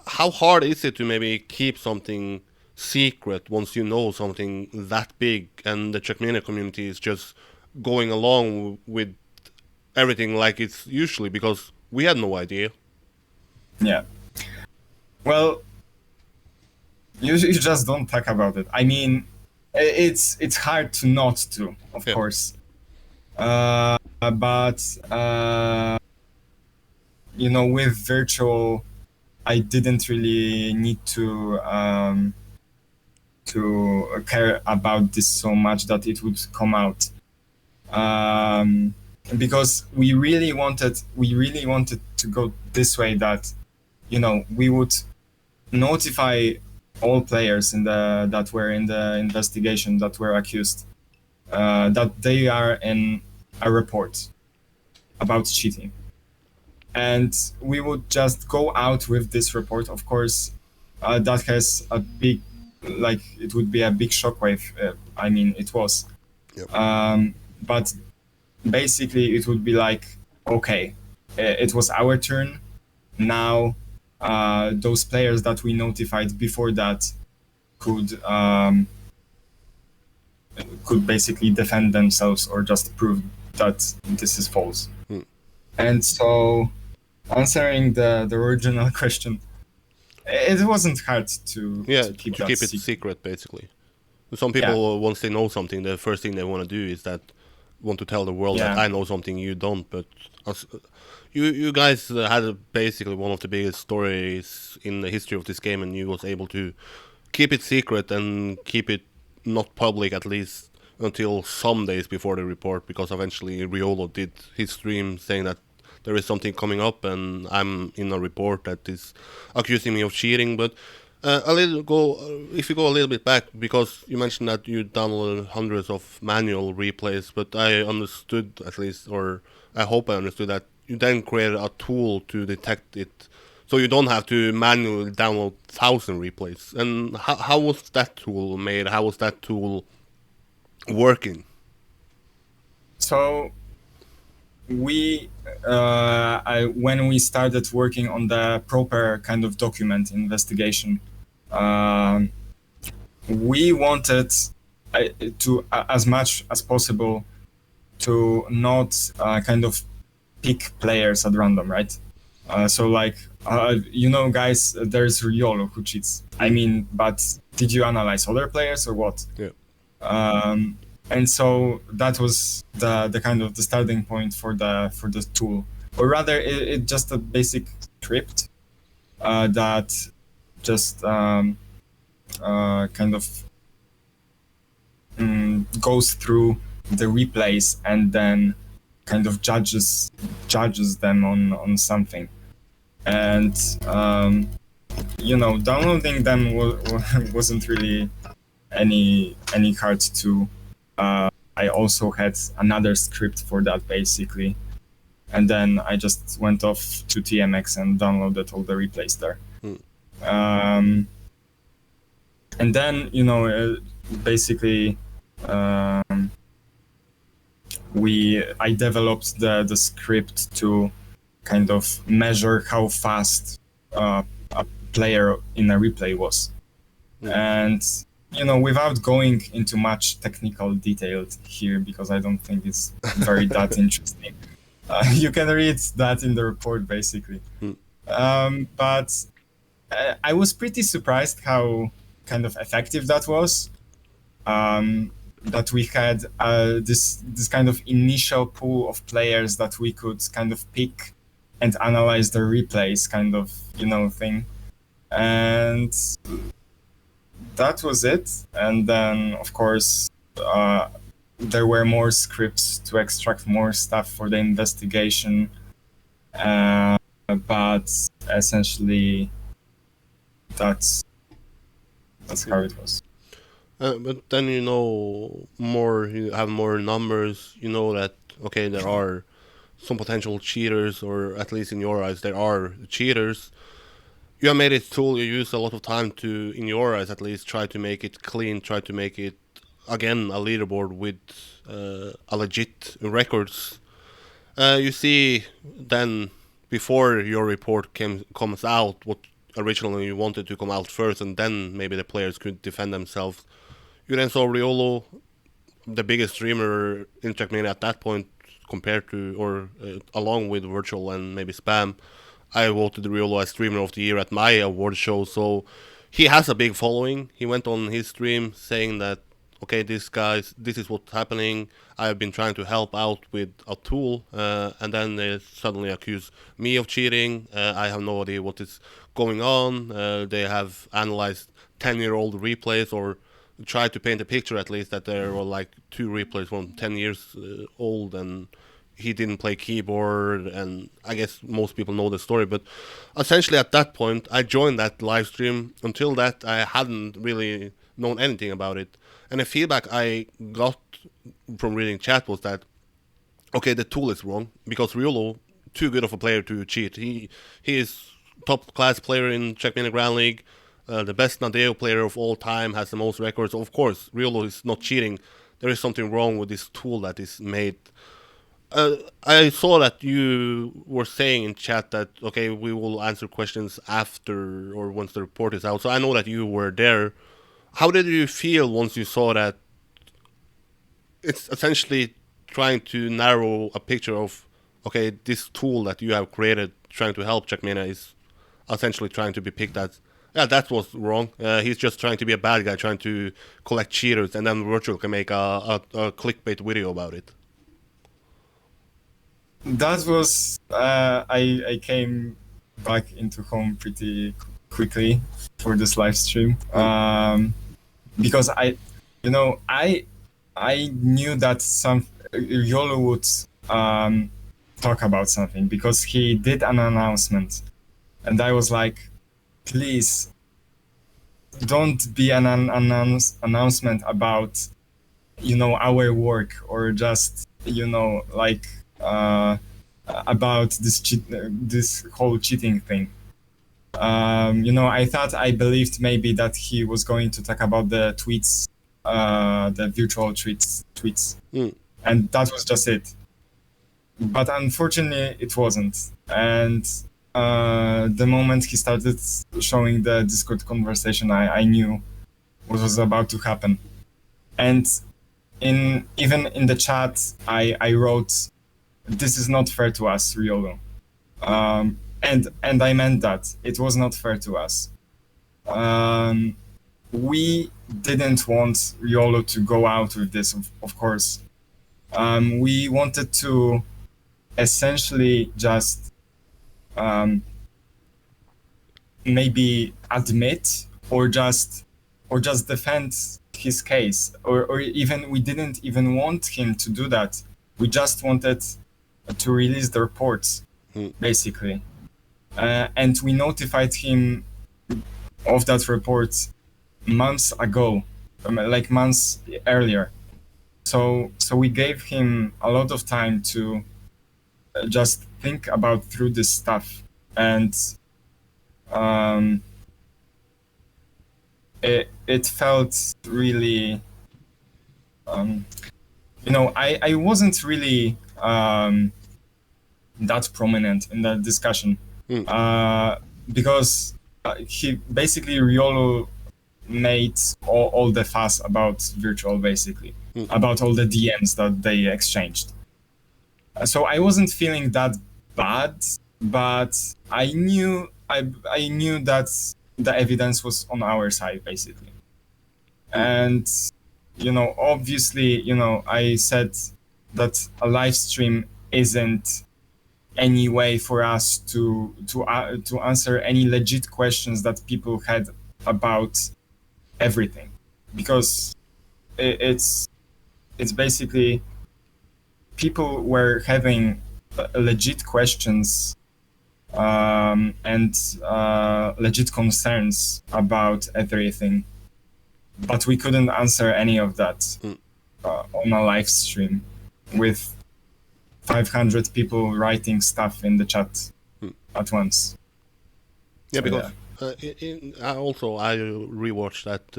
how hard is it to maybe keep something secret once you know something that big and the Trackmania community is just going along with everything like it's usually, because we had no idea.
Yeah. Well, you just don't talk about it. I mean, it's hard to not to, of course. But with Virtual, I didn't really need to care about this so much that it would come out, because we really wanted to go this way, that we would notify all players that were in the investigation, that were accused, that they are in a report about cheating. And we would just go out with this report. Of course, that has a big, it would be a big shockwave. I mean, it was. Yep. But basically, it would be like, okay, it was our turn. Now, those players that we notified before that could basically defend themselves or just prove that this is false. And so, answering the original question, it wasn't hard to keep
it secret, basically. Some people, once they know something, the first thing they want to do is want to tell the world that I know something you don't. But you guys had basically one of the biggest stories in the history of this game, and you was able to keep it secret and keep it not public, at least until some days before the report, because eventually Riolu did his stream saying that there is something coming up and I'm in a report that is accusing me of cheating. But if you go a little bit back, because you mentioned that you downloaded hundreds of manual replays, but I understood, at least, or I hope I understood, that you then created a tool to detect it, so you don't have to manually download 1,000 replays. And how was that tool made? How was that tool working?
So we, when we started working on the proper kind of document investigation, we wanted to, as much as possible, to not kind of pick players at random, right? So like, guys, there's riolu who cheats. I mean, but did you analyze other players or what?
Yeah.
And so that was the kind of the starting point for the tool, or rather, it just a basic script that just kind of goes through the replays and then kind of judges them on something. And downloading them wasn't really any hard to. I also had another script for that basically, and then I just went off to TMX and downloaded all the replays there. And then basically I developed the script to kind of measure how fast a player in a replay was. And without going into much technical detail here, because I don't think it's very that interesting, you can read that in the report basically. But I was pretty surprised how kind of effective that was. That we had this kind of initial pool of players that we could kind of pick and analyze the replays, kind of thing, and that was it. And then of course there were more scripts to extract more stuff for the investigation, but essentially that's how it was.
But then more, you have more numbers, that, okay, there are some potential cheaters, or at least in your eyes, there are cheaters. You have made it tool, you use a lot of time to, in your eyes at least, try to make it clean, try to make it, again, a leaderboard with a legit records. You see, then, before your report comes out, what originally you wanted to come out first, and then maybe the players could defend themselves. You then saw riolu, the biggest streamer in Trackmania at that point, compared to, or along with Wirtual and maybe Spam. I voted riolu as Streamer of the Year at my award show, so he has a big following. He went on his stream saying that, okay, this is what's happening. I have been trying to help out with a tool, and then they suddenly accuse me of cheating. I have no idea what is going on. They have analyzed 10-year-old replays, or tried to paint a picture at least that there were like 2 replays from 10 years old, and he didn't play keyboard, and I guess most people know the story. But essentially at that point, I joined that live stream. Until that, I hadn't really known anything about it. And the feedback I got from reading chat was that, okay, the tool is wrong, because riolu, too good of a player to cheat. He is top class player in Trackmania Grand League, the best Nadeo player of all time, has the most records. Of course, riolu is not cheating. There is something wrong with this tool that is made. I saw that you were saying in chat that, okay, we will answer questions after or once the report is out. So I know that you were there. How did you feel once you saw that it's essentially trying to narrow a picture of, okay, this tool that you have created trying to help Trackmania is essentially trying to be picked as, yeah, that was wrong. He's just trying to be a bad guy, trying to collect cheaters, and then Wirtual can make a clickbait video about it.
That was I came back into home pretty quickly for this live stream, because I knew that some riolu would talk about something, because he did an announcement, and I was like, please don't be an announcement about our work, or just about this whole cheating thing. I believed maybe that he was going to talk about the tweets, the virtual tweets, and that was just it. But unfortunately, it wasn't. And the moment he started showing the Discord conversation, I knew what was about to happen. And even in the chat, I wrote, "This is not fair to us, riolu," and I meant that it was not fair to us. We didn't want riolu to go out with this, of course. We wanted to essentially just maybe admit or just defend his case, or even we didn't even want him to do that. We just wanted to release the reports, basically, and we notified him of that report months ago, like months earlier. So we gave him a lot of time to just think about through this stuff, and it felt really, I wasn't really that prominent in that discussion, because he basically, riolu made all the fuss about Wirtual, basically, about all the DMs that they exchanged. So I wasn't feeling that bad, but I knew that the evidence was on our side, basically. And obviously, I said that a live stream isn't any way for us to answer any legit questions that people had about everything, because it's basically people were having legit questions and legit concerns about everything, but we couldn't answer any of that on a live stream with 500 people writing stuff in the chat at once.
Yeah, because I rewatched that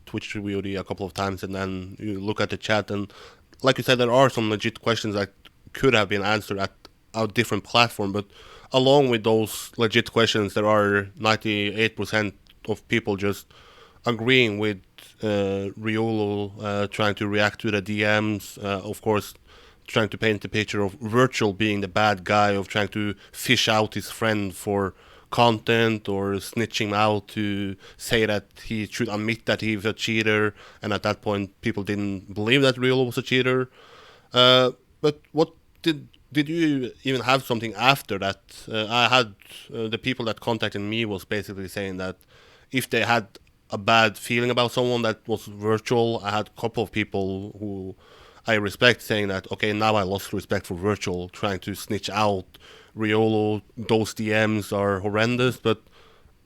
Twitch VOD a couple of times, and then you look at the chat, and like you said, there are some legit questions that could have been answered at a different platform. But along with those legit questions, there are 98% of people just agreeing with riolu, trying to react to the DMs, of course, trying to paint the picture of Wirtual being the bad guy, of trying to fish out his friend for content, or snitching out to say that he should admit that he's a cheater, and at that point people didn't believe that riolu was a cheater. But what did you even have something after that? I had the people that contacted me was basically saying that if they had a bad feeling about someone that was Wirtual, I had a couple of people who I respect saying that, okay, now I lost respect for Wirtual, trying to snitch out riolu. Those DMs are horrendous, but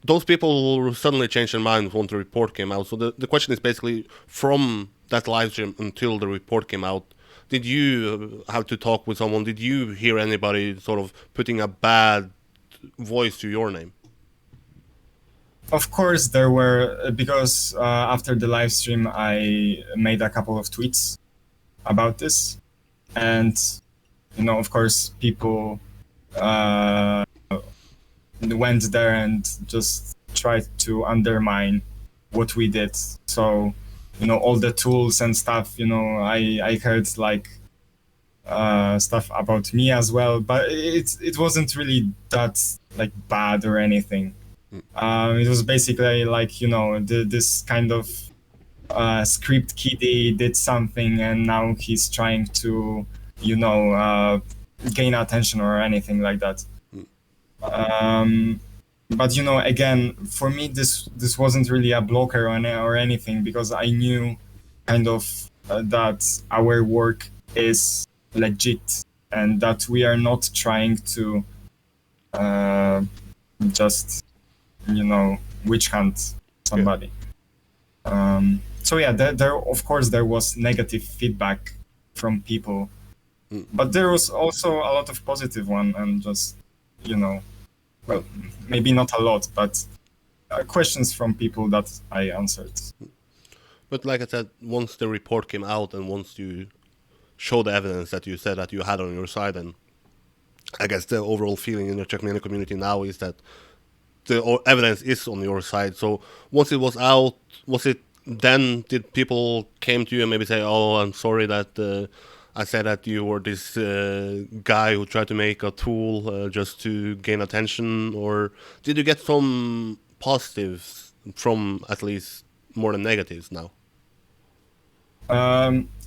those people suddenly changed their minds once the report came out. So the question is basically, from that live stream until the report came out, did you have to talk with someone? Did you hear anybody sort of putting a bad voice to your name?
Of course, there were, because after the live stream, I made a couple of tweets about this, and of course, people went there and just tried to undermine what we did. So, all the tools and stuff, I heard like stuff about me as well, but it wasn't really that like bad or anything. It was basically like, this kind of script kiddie did something, and now he's trying to, gain attention or anything like that. But again, for me, this wasn't really a blocker or anything, because I knew kind of that our work is legit, and that we are not trying to just witch hunt somebody. So yeah, there of course there was negative feedback from people, but there was also a lot of positive one, and just well, maybe not a lot, but questions from people that I answered.
But like I said, once the report came out and once you show the evidence that you said that you had on your side, and I guess the overall feeling in the Trackmania community now is that the evidence is on your side. So once it was out, was it then did people came to you and maybe say, "Oh, I'm sorry that I said that you were this guy who tried to make a tool just to gain attention," or did you get some positives from at least more than negatives now?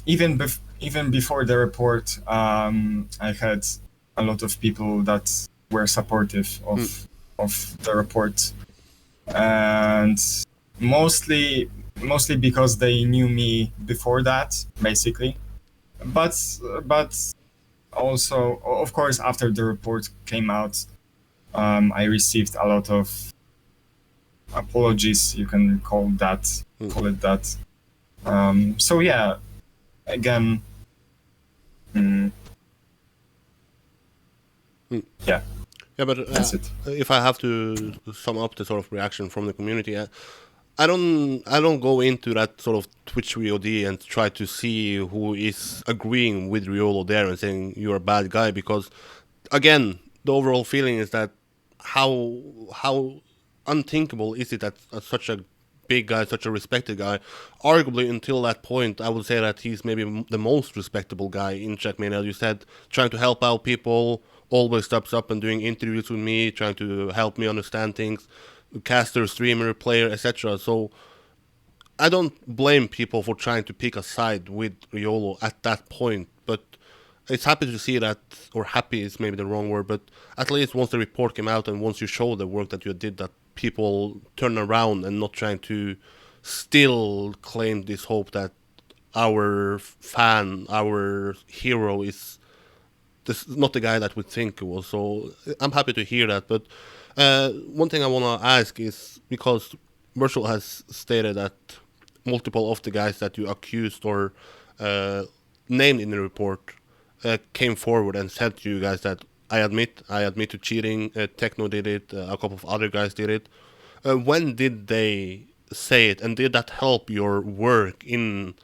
Even before the report, I had a lot of people that were supportive of the report, and mostly because they knew me before that, basically. But also, of course, after the report came out, I received a lot of apologies. You can call it that. So yeah, again, yeah,
Yeah, but
that's it.
if I have to sum up the sort of reaction from the community, I don't go into that sort of Twitch VOD and try to see who is agreeing with riolu there and saying you're a bad guy, because again the overall feeling is that how unthinkable is it that such a big guy, such a respected guy, arguably until that point, I would say that he's maybe the most respectable guy in Trackmania. As you said, trying to help out people, always steps up and doing interviews with me, trying to help me understand things, caster, streamer, player, etc. So I don't blame people for trying to pick a side with riolu at that point, but it's happy to see that, or happy is maybe the wrong word, but at least once the report came out and once you show the work that you did, that people turn around and not trying to still claim this hope that our fan, our hero is this not the guy that we think it was. So I'm happy to hear that. But one thing I want to ask is, because Virtual has stated that multiple of the guys that you accused or uh, named in the report came forward and said to you guys that I admit to cheating. Techno did it. A couple of other guys did it. When did they say it, and did that help your work in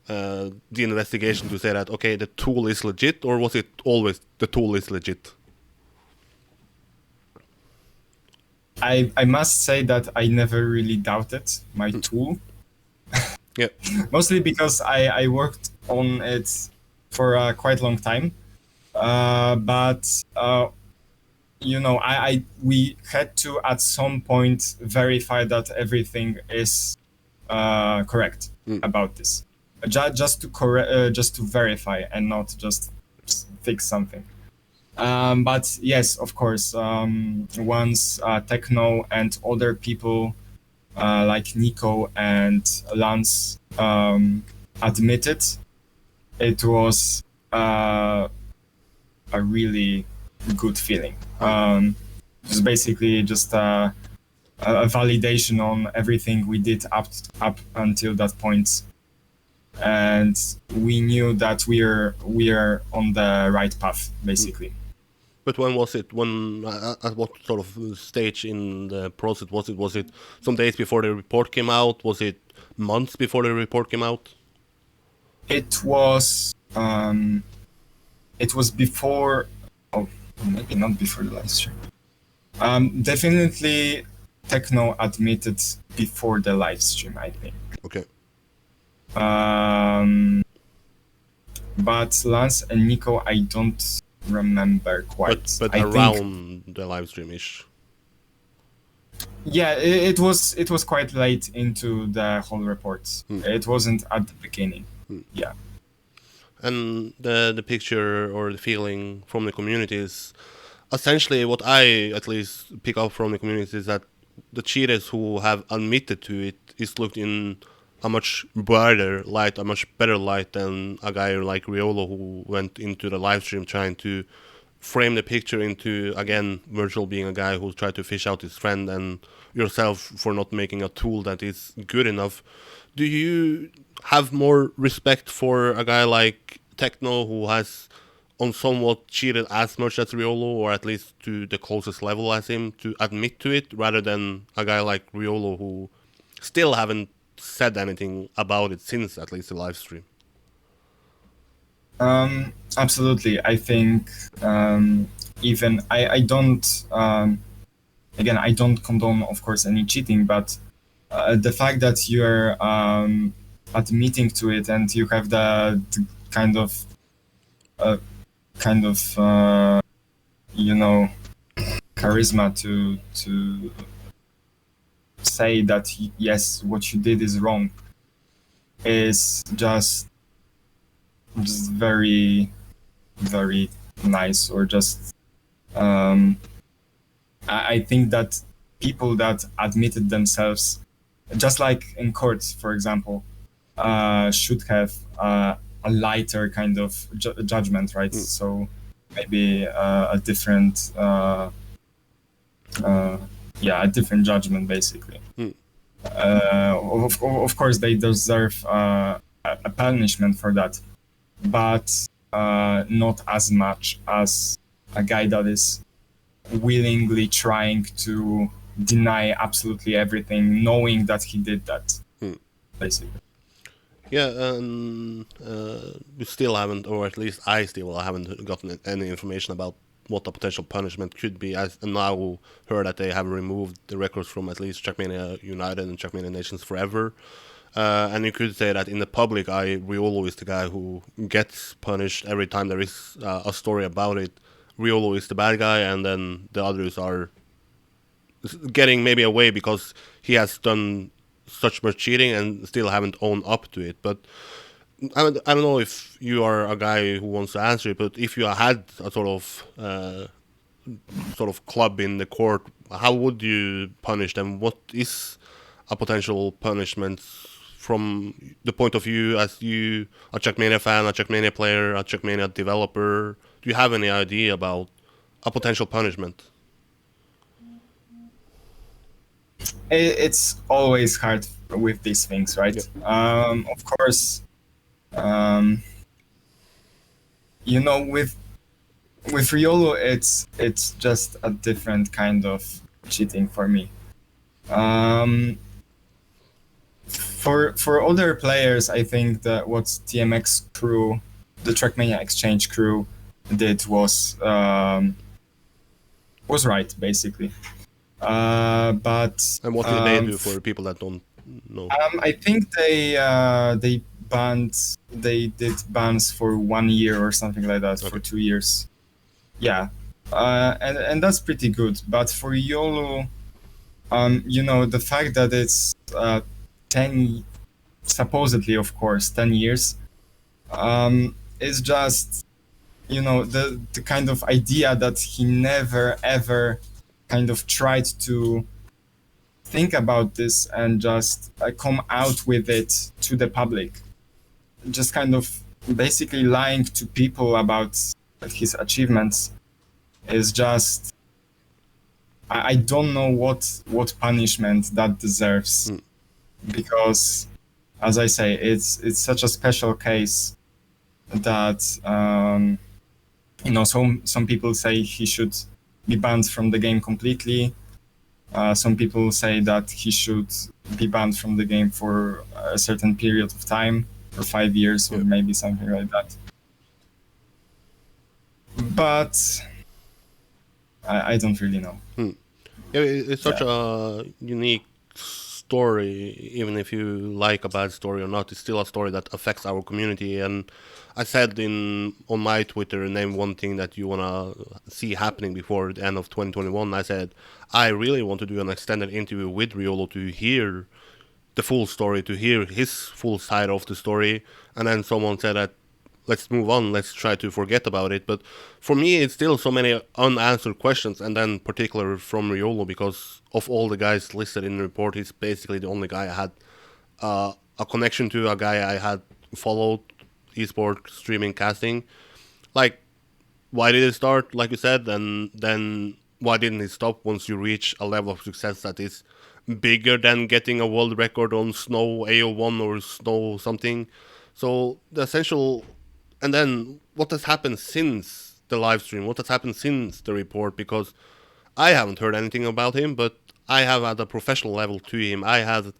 the investigation to say that okay, the tool is legit, or was it always the tool is legit?
I must say that I never really doubted my tool,
Yeah.
mostly because I worked on it for a quite long time. But we had to at some point verify that everything is correct about this, just to verify and not just fix something. But yes, of course, once Techno and other people like Nico and Lance admitted, it was a really good feeling. It's basically just a validation on everything we did up until that point, and we knew that we are on the right path, basically.
But when was it? When at what sort of stage in the process was it? Was it some days before the report came out? Was it months before the report came out?
It was before, oh, maybe not before the live stream. Definitely Techno admitted before the live stream, I think.
Okay.
But Lance and Nico, I don't remember quite.
But
I
around the live stream ish.
Yeah, it was quite late into the whole report. It wasn't at the beginning. Yeah.
And the picture or the feeling from the community is essentially what I at least pick up from the community is that the cheaters who have admitted to it is looked in a much brighter light, a much better light than a guy like riolu who went into the live stream trying to frame the picture into, again, Virtual being a guy who tried to fish out his friend and yourself for not making a tool that is good enough. Do you have more respect for a guy like Techno who has on somewhat cheated as much as riolu, or at least to the closest level as him, to admit to it, rather than a guy like riolu who still haven't said anything about it since at least the live stream?
Absolutely. I think even I don't again, I don't condone, of course, any cheating, but the fact that you're admitting to it and you have the kind of uh, you know, charisma to say that yes, what you did is wrong, is just very, very nice. Or just I think that people that admitted themselves, just like in courts, for example, should have a lighter kind of judgment, right? So maybe a different, a different judgment, basically. Of course, they deserve a punishment for that, but not as much as a guy that is willingly trying to deny absolutely everything, knowing that he did that, basically.
Yeah, and we still haven't, or at least I still haven't gotten any information about what the potential punishment could be. I now heard that they have removed the records from at least Trackmania United and Trackmania Nations forever. And you could say that in the public eye, Riolu is the guy who gets punished every time there is a story about it. Riolu is the bad guy, and then the others are getting maybe away because he has done such much cheating and still haven't owned up to it. But I don't know if you are a guy who wants to answer it, but if you had a sort of club in the court, how would you punish them? What is a potential punishment from the point of view as you, a Trackmania fan, a Trackmania player, a Trackmania developer? Do you have any idea about a potential punishment?
It's always hard with these things, right? Of course, you know, with Riolu, it's just a different kind of cheating for me. For other players, I think that what TMX crew, the Trackmania Exchange crew, did was right, basically. But
And what did they do for people that don't know?
I think they did bans for 1 year or something like that, for 2 years. Yeah, and that's pretty good. But for YOLO, you know, the fact that it's 10, supposedly, of course, 10 years, is just, you know, the kind of idea that he never ever kind of tried to think about this and just come out with it to the public, just kind of basically lying to people about his achievements, is just, I don't know what punishment that deserves, because, as I say, it's such a special case that you know, some people say he should be banned from the game completely. Some people say that he should be banned from the game for a certain period of time, for 5 years or maybe something like that. But I don't really know.
Yeah, it's such a unique story. Even if you like a bad story or not, it's still a story that affects our community. And I said on my Twitter, name one thing that you wanna see happening before the end of 2021. I said I really want to do an extended interview with Riolu to hear the full story, to hear his full side of the story. And then someone said that let's move on, let's try to forget about it. But for me, it's still so many unanswered questions, and then particular from Riolu, because of all the guys listed in the report, he's basically the only guy I had a connection to, a guy I had followed esport streaming casting. Like, why did it start, like you said, and then why didn't it stop once you reach a level of success that is bigger than getting a world record on Snow AO1 or Snow something? So the essential, and then what has happened since the live stream? What has happened since the report? Because I haven't heard anything about him, but I have at a professional level to him. I had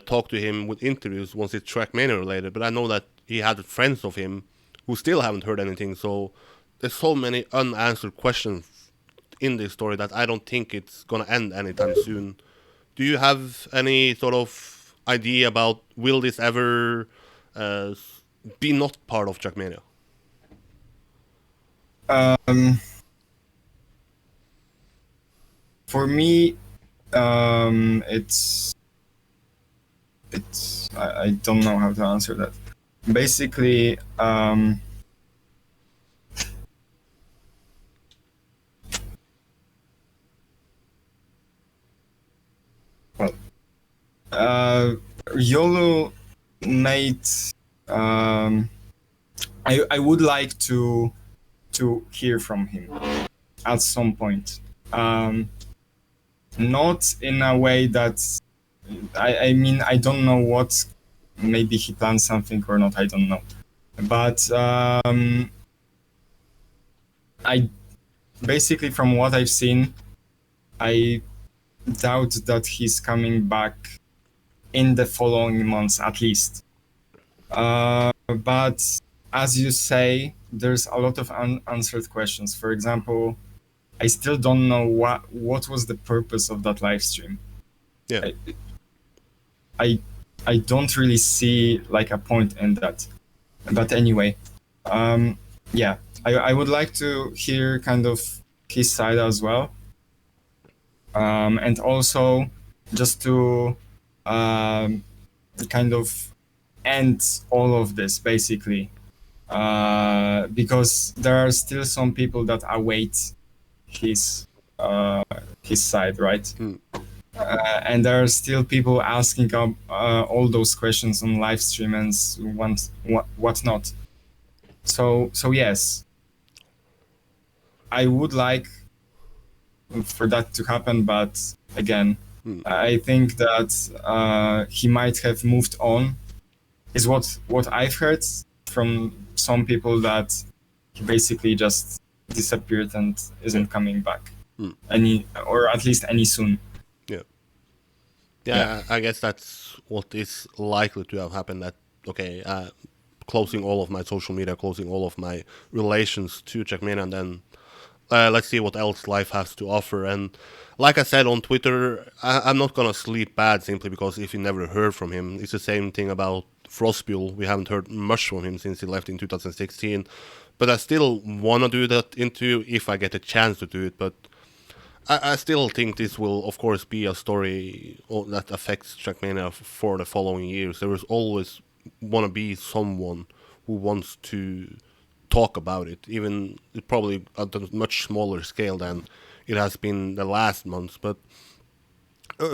talked to him with interviews once it's Trackmania related, but I know that he had friends of him who still haven't heard anything. So there's so many unanswered questions in this story that I don't think it's gonna end anytime soon. Do you have any sort of idea about will this ever be not part of Trackmania?
For me, I don't know how to answer that. Basically, riolu made. I would like to hear from him at some point. Not in a way that I mean, I don't know what. Maybe he plans something or not. I don't know. But I basically, from what I've seen, I doubt that he's coming back in the following months, at least. But as you say, there's a lot of unanswered questions. For example, I still don't know what was the purpose of that live stream.
Yeah.
I don't really see like a point in that. But anyway, yeah, I would like to hear kind of his side as well. And also just to kind of end all of this basically, because there are still some people that await his side, right? And there are still people asking all those questions on live stream and whatnot. So yes, I would like for that to happen, but again, I think that he might have moved on. Is what I've heard from some people, that he basically just disappeared and isn't coming back or at least any soon.
Yeah, I guess that's what is likely to have happened. That okay, closing all of my social media, closing all of my relations to Trackmania, and then let's see what else life has to offer. And like I said on Twitter, I'm not gonna sleep bad simply because if you never heard from him. It's the same thing about Frostbuel. We haven't heard much from him since he left in 2016. But I still wanna do that interview if I get a chance to do it. But I still think this will, of course, be a story that affects Trackmania for the following years. There is always want to be someone who wants to talk about it, even probably at a much smaller scale than it has been the last months. But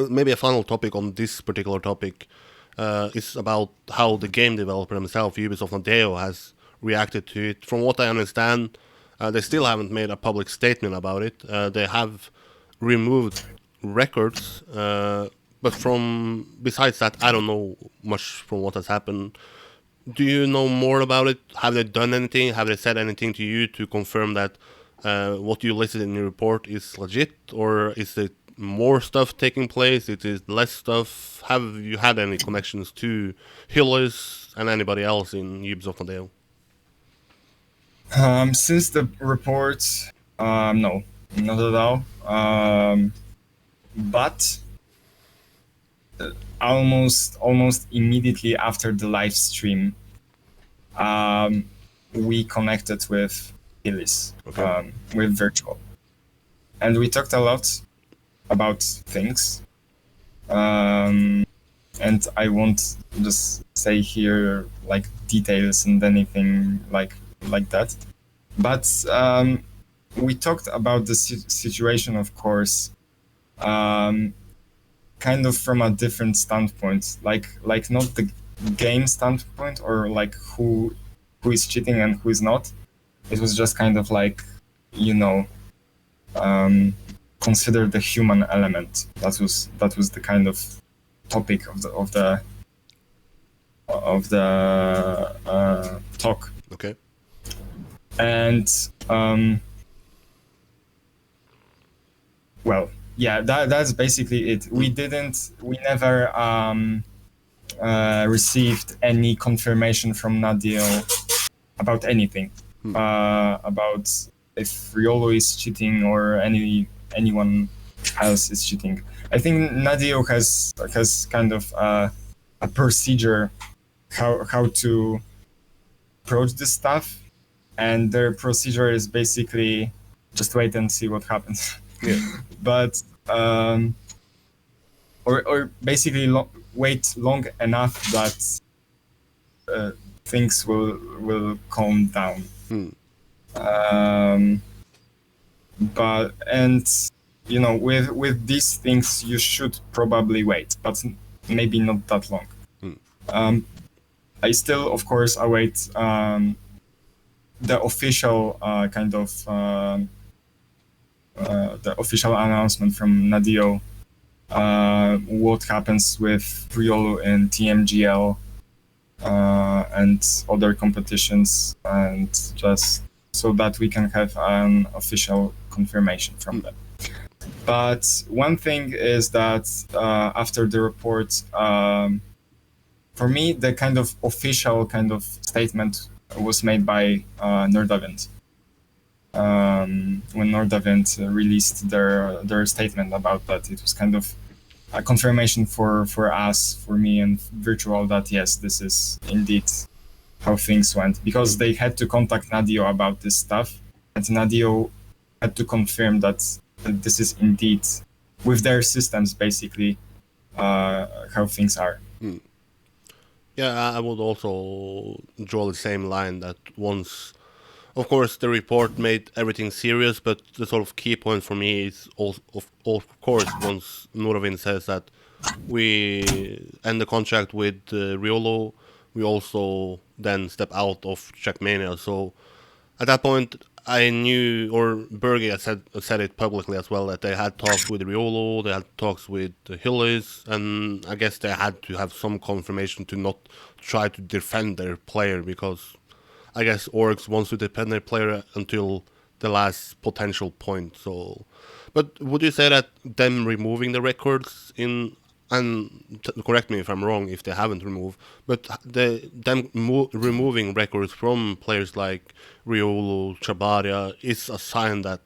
maybe a final topic on this particular topic is about how the game developer himself, Ubisoft Nadeo, has reacted to it. From what I understand, they still haven't made a public statement about it. They have removed records, but from besides that, I don't know much from what has happened. Do you know more about it? Have they done anything? Have they said anything to you to confirm that what you listed in your report is legit, or is it more stuff taking place? It is less stuff. Have you had any connections to Hillis and anybody else in Ubisoft Nadeo?
Since the report, no, not at all. But almost immediately after the live stream, we connected with Hillis, with Wirtual, and we talked a lot about things. And I won't just say here like details and anything like that. But we talked about the situation, of course, kind of from a different standpoint, like not the game standpoint or like who is cheating and who is not. It was just kind of like, consider the human element. That was the kind of topic of the talk.
Okay.
And well, yeah, that's basically it. We never received any confirmation from Nadeo about anything, about if riolu is cheating or anyone else is cheating. I think Nadeo has kind of a procedure how to approach this stuff, and their procedure is basically just wait and see what happens.
Yeah.
But or basically wait long enough that things will calm down. But and you know, with these things you should probably wait, but maybe not that long. I still, of course, await the official the official announcement from Nadeo, what happens with riolu in TMGL and other competitions, and just so that we can have an official confirmation from them. But one thing is that after the report, for me, the kind of official kind of statement was made by Nordavind. When Nordavind released their statement about that, it was kind of a confirmation for us, for me and Wirtual, that yes, this is indeed how things went, because they had to contact Nadeo about this stuff, and Nadeo had to confirm that this is indeed with their systems basically how things are.
Yeah, I would also draw the same line that once, of course, the report made everything serious, but the sort of key point for me is, of course, once Nordavind says that we end the contract with riolu, we also then step out of Trackmania. So at that point, I knew, or Berge said it publicly as well, that they had talks with riolu, they had talks with Hillis, and I guess they had to have some confirmation to not try to defend their player, because I guess orgs wants to defend their player until the last potential point. So, but would you say that them removing the records in, and correct me if I'm wrong if they haven't removed, but them removing records from players like riolu, Chabaria is a sign that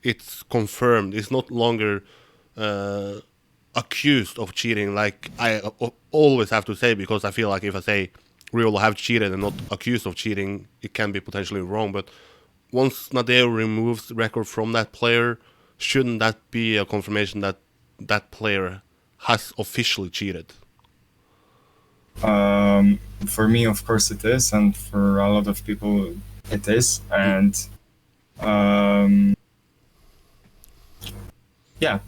it's confirmed. It's not longer accused of cheating, like I always have to say, because I feel like if I say riolu have cheated and not accused of cheating, it can be potentially wrong. But once Nadeo removes the record from that player, shouldn't that be a confirmation that that player has officially cheated?
For me, of course, it is, and for a lot of people, it is. And yeah,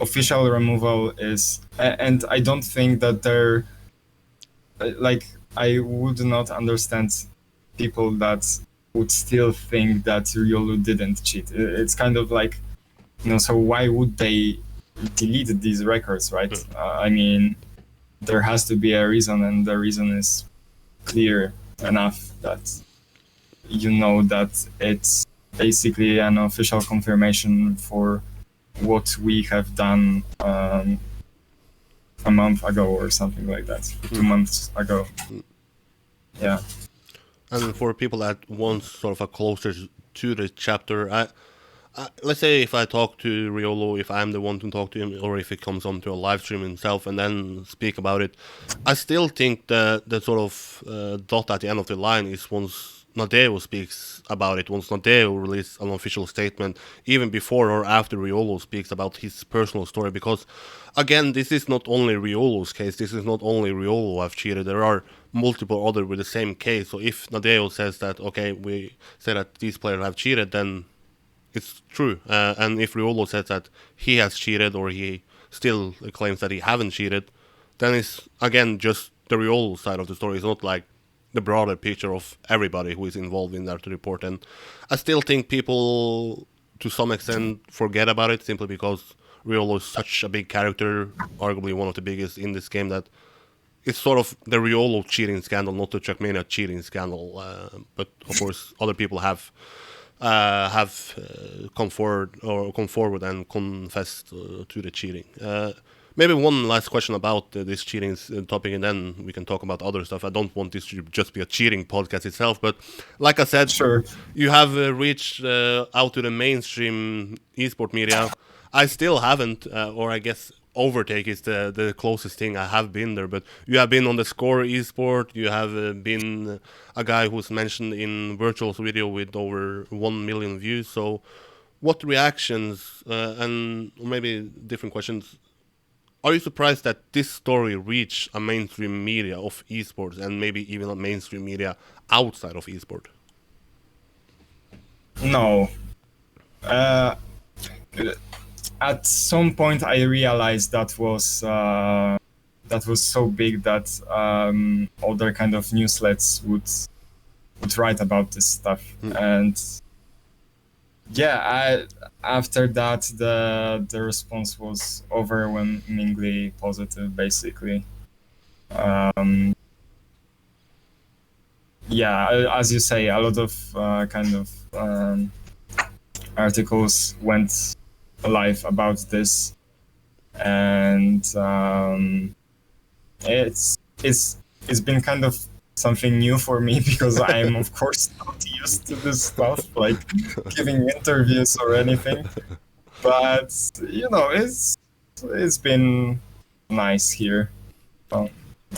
official removal is, and I don't think that they're like, I would not understand people that would still think that riolu didn't cheat. It's kind of like, you know, so why would they delete these records, right? I mean, there has to be a reason, and the reason is clear enough that you know that it's basically an official confirmation for what we have done a month ago or something like that, 2 months ago. Yeah.
And for people that want sort of a closer to the chapter, let's say if I talk to riolu, if I'm the one to talk to him, or if it comes onto a live stream himself and then speak about it, I still think the sort of dot at the end of the line is once Nadeo speaks about it, once Nadeo releases an official statement, even before or after riolu speaks about his personal story. Because, again, this is not only riolu's case, this is not only riolu who have cheated, there are multiple other with the same case. So if Nadeo says that, okay, we say that these players have cheated, then it's true. And if riolu says that he has cheated, or he still claims that he haven't cheated, then it's, again, just the riolu side of the story. It's not like the broader picture of everybody who is involved in that report. And I still think people, to some extent, forget about it simply because riolu is such a big character, arguably one of the biggest in this game, that it's sort of the riolu cheating scandal, not the Trackmania cheating scandal. But of course, other people have come forward and confessed to the cheating. Maybe one last question about this cheating topic, and then we can talk about other stuff. I don't want this to just be a cheating podcast itself, but like I said,
Sure.
you have reached out to the mainstream esport media. I still haven't, or I guess Overtake is the closest thing I have been there. But you have been on the Score esport. You have been a guy who's mentioned in Virtual's video with over 1 million views. So, what reactions and maybe different questions? Are you surprised that this story reached a mainstream media of esports and maybe even a mainstream media outside of esport?
No. Uh, at some point, I realized that was so big that other kind of newsletters would write about this stuff, and yeah, after that the response was overwhelmingly positive, basically. Yeah, as you say, a lot of kind of articles went live about this, and it's been kind of something new for me because I'm of course not used to this stuff, like giving interviews or anything. But it's been nice here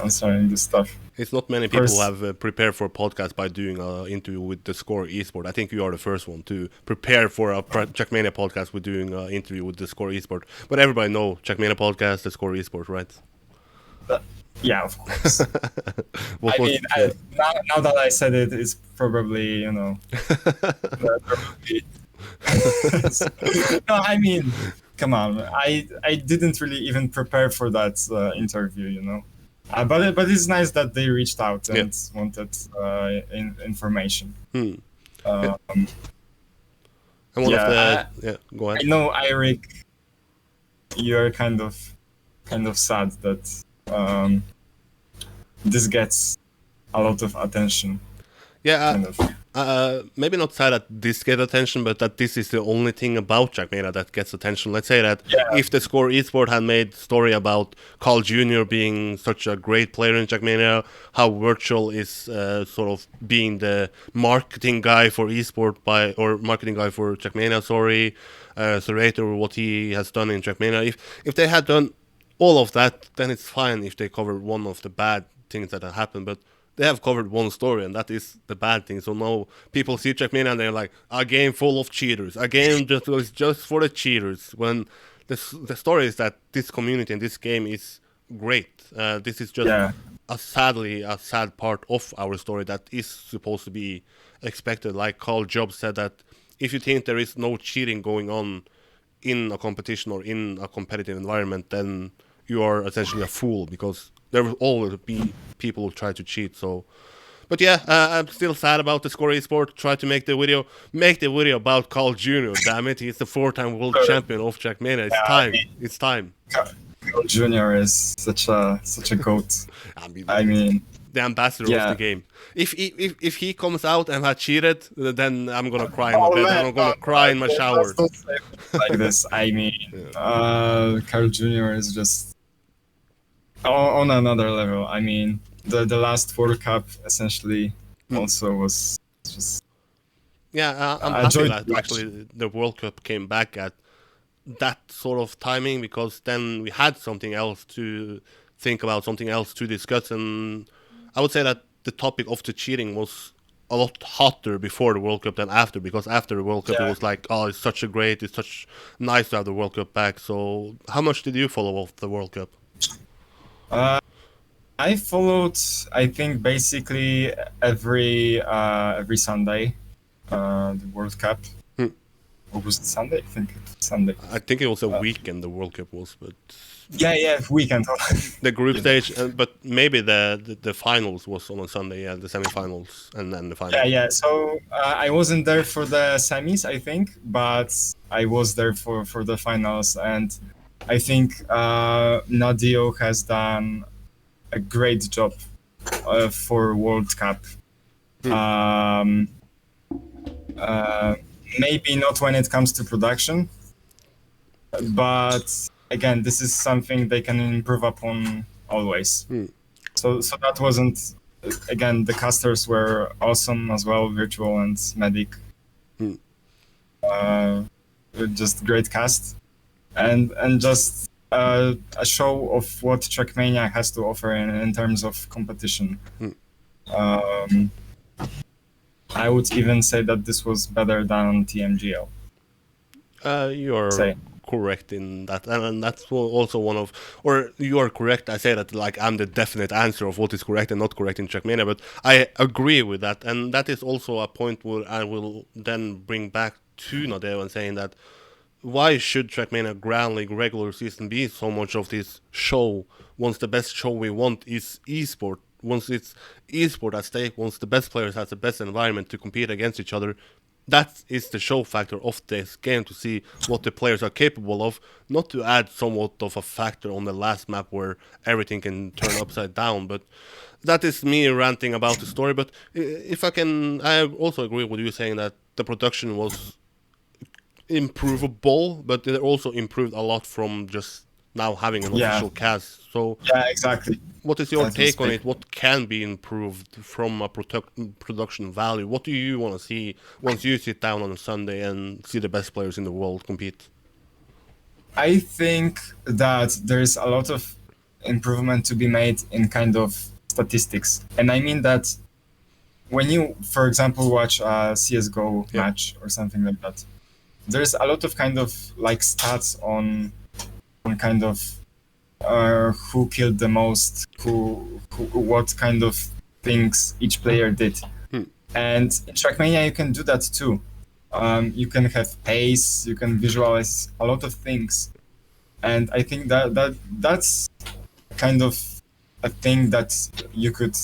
answering this stuff.
It's not many people who have prepared for a podcast by doing an interview with the Score esport. I think you are the first one to prepare for a Trackmania podcast with doing an interview with the Score esport. But everybody know Trackmania podcast, the Score esport, right?
Yeah, of course. I mean, now that I said it, it's probably, No, I mean, come on. I didn't really even prepare for that interview. But it's nice that they reached out and wanted information.
And one of the go ahead.
I know, Eirik, you're kind of sad that this gets a lot of attention.
Yeah, maybe not sad that this gets attention, but that this is the only thing about Trackmania that gets attention. Let's say that if the Score esport had made story about Carl Jr. being such a great player in Trackmania, how Virtual is sort of being the marketing guy for esport marketing guy for Trackmania, Serrator, what he has done in Trackmania. If they had done all of that, then it's fine if they cover one of the bad things that have happened, but they have covered one story, and that is the bad thing. So now people see Trackmania and they're like, a game full of cheaters, a game just for the cheaters. When the story is that this community and this game is great. This is just a sad part of our story that is supposed to be expected. Like Carl Jobs said that if you think there is no cheating going on in a competition or in a competitive environment, then you are essentially a fool, because there will always be people who try to cheat. So, but yeah, I'm still sad about the Score esport. Try to make the video about Carl Jr. Damn it, he's the 4-time world champion of Trackmania. It's time.
Carl Jr. is such a goat. I mean,
the ambassador of the game. If he comes out and has cheated, then I'm gonna cry in my bed. I'm gonna cry in my shower.
Don't say like this. I mean, Carl Jr. is just on another level. I mean, the last World Cup essentially also was just.
Yeah, I'm happy that actually the World Cup came back at that sort of timing, because then we had something else to think about, something else to discuss, and I would say that the topic of the cheating was a lot hotter before the World Cup than after, because after the World Cup it was like, oh, it's such nice to have the World Cup back. So how much did you follow of the World Cup?
I followed, I think, basically every Sunday the World Cup. Or was it Sunday? I think it was Sunday.
I think it was a weekend the World Cup was, but
weekend.
The group stage, but maybe the finals was on a Sunday, the semifinals and then the finals.
Yeah. So I wasn't there for the semis, I think, but I was there for the finals, and I think Nadeo has done a great job for World Cup. Maybe not when it comes to production, but again, this is something they can improve upon always. So that wasn't, again, the casters were awesome as well, Wirtual and Medic. Just great cast, and just a show of what Trackmania has to offer in terms of competition. I would even say that this was better than TMGL.
You're correct in that, and that's also one of, or you are correct. I say that like I'm the definite answer of what is correct and not correct in Trackmania, but I agree with that, and that is also a point where I will then bring back to Nadeo and saying that why should Trackmania Grand League regular season be so much of this show once the best show we want is esport? Once it's esport at stake, once the best players have the best environment to compete against each other, that is the show factor of this game, to see what the players are capable of, not to add somewhat of a factor on the last map where everything can turn upside down. But that is me ranting about the story. But if I can, I also agree with you saying that the production was improvable, but it also improved a lot from just now having an official cast. So
yeah, exactly.
What is your take on it? What can be improved from a production value? What do you want to see once you sit down on a Sunday and see the best players in the world compete?
I think that there's a lot of improvement to be made in kind of statistics. And I mean that when you, for example, watch a CSGO match or something like that, there's a lot of kind of like stats on kind of who killed the most, who what kind of things each player did. And in Trackmania you can do that too. You can have pace, you can visualize a lot of things, and I think that's kind of a thing that you could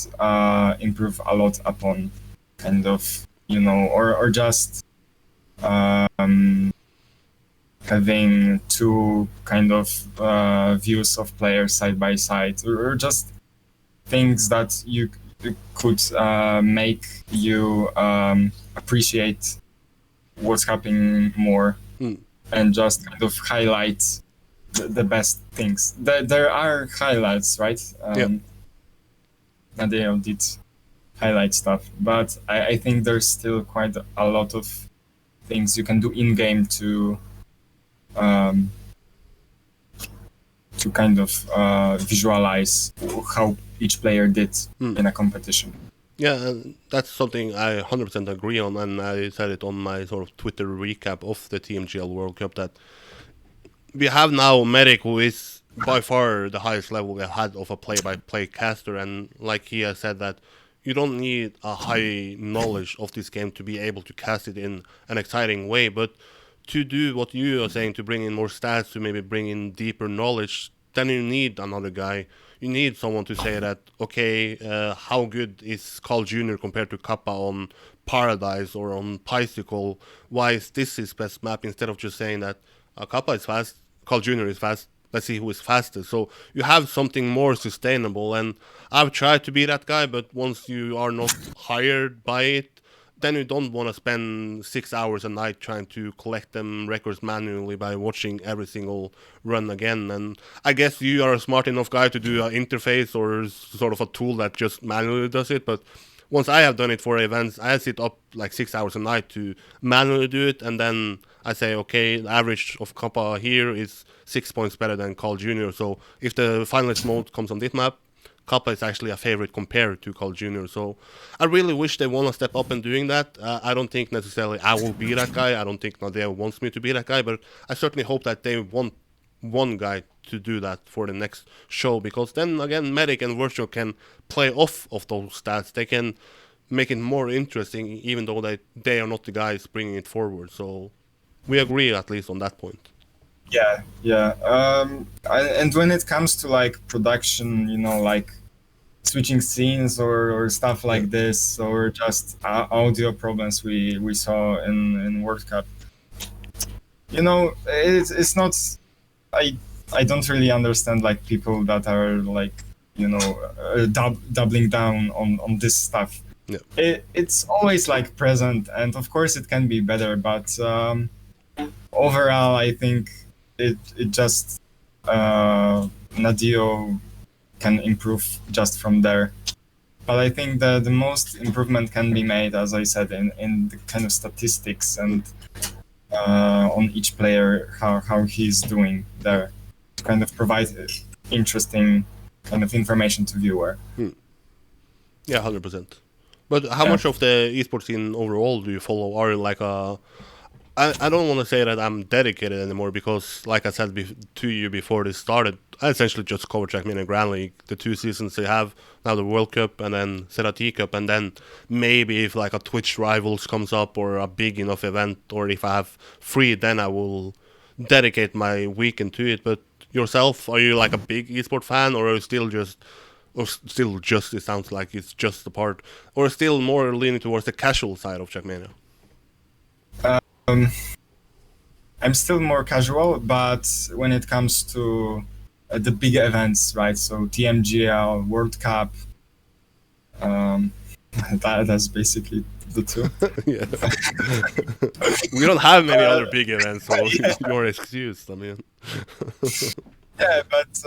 improve a lot upon, kind of, you know, or just having two kind of views of players side by side, or just things that you could make you appreciate what's happening more, and just kind of highlight the best things. There are highlights, right? Nadeo did highlight stuff, but I think there's still quite a lot of things you can do in game to kind of visualize how each player did in a competition.
Yeah, that's something I 100% agree on, and I said it on my sort of Twitter recap of the TMGL World Cup, that we have now Medic, who is by far the highest level we've had of a play-by-play caster, and like he has said, that you don't need a high knowledge of this game to be able to cast it in an exciting way, but to do what you are saying, to bring in more stats, to maybe bring in deeper knowledge, then you need another guy. You need someone to say that, okay, how good is Carl Jr. compared to Kappa on Paradise or on Bicycle? Why is this his best map? Instead of just saying that Kappa is fast, Carl Jr. is fast, let's see who is fastest. So you have something more sustainable, and I've tried to be that guy, but once you are not hired by it, then you don't want to spend 6 hours a night trying to collect them records manually by watching every single run again. And I guess you are a smart enough guy to do an interface or sort of a tool that just manually does it, but once I have done it for events, I sit up like 6 hours a night to manually do it, and then I say, okay, the average of Kappa here is 6 points better than Carl Jr. So if the finalist mode comes on this map, Kappa is actually a favorite compared to Carl Jr. So I really wish they want to step up in doing that. I don't think necessarily I will be that guy. I don't think Nadeo wants me to be that guy, but I certainly hope that they want one guy to do that for the next show, because then again, Medic and Virtual can play off of those stats. They can make it more interesting, even though they are not the guys bringing it forward. So we agree at least on that point.
Yeah. And when it comes to like production, you know, like switching scenes or stuff like this, or just audio problems we saw in World Cup, you know, it's not. I don't really understand like people that are like, you know, doubling down on this stuff.
Yeah.
It's always like present, and of course it can be better, but overall I think it just Nadeo can improve just from there. But I think the most improvement can be made, as I said, in the kind of statistics and on each player, how he's doing there, to kind of provide interesting kind of information to viewer.
Yeah, 100%. But how much of the esports scene overall do you follow? Are you like a... I don't want to say that I'm dedicated anymore because, like I said to you before this started, I essentially just cover Trackmania Grand League, the 2 seasons they have, now the World Cup and then Serati Cup, and then maybe if like a Twitch Rivals comes up or a big enough event, or if I have free, then I will dedicate my weekend to it. But yourself, are you like a big esport fan, or are you still just... Or still just, it sounds like it's just a part, or still more leaning towards the casual side of Trackmania?
I'm still more casual, but when it comes to the big events, right? So TMGL World Cup, that's basically the two.
Yeah. We don't have many other big events, so you're excused. I mean,
yeah, but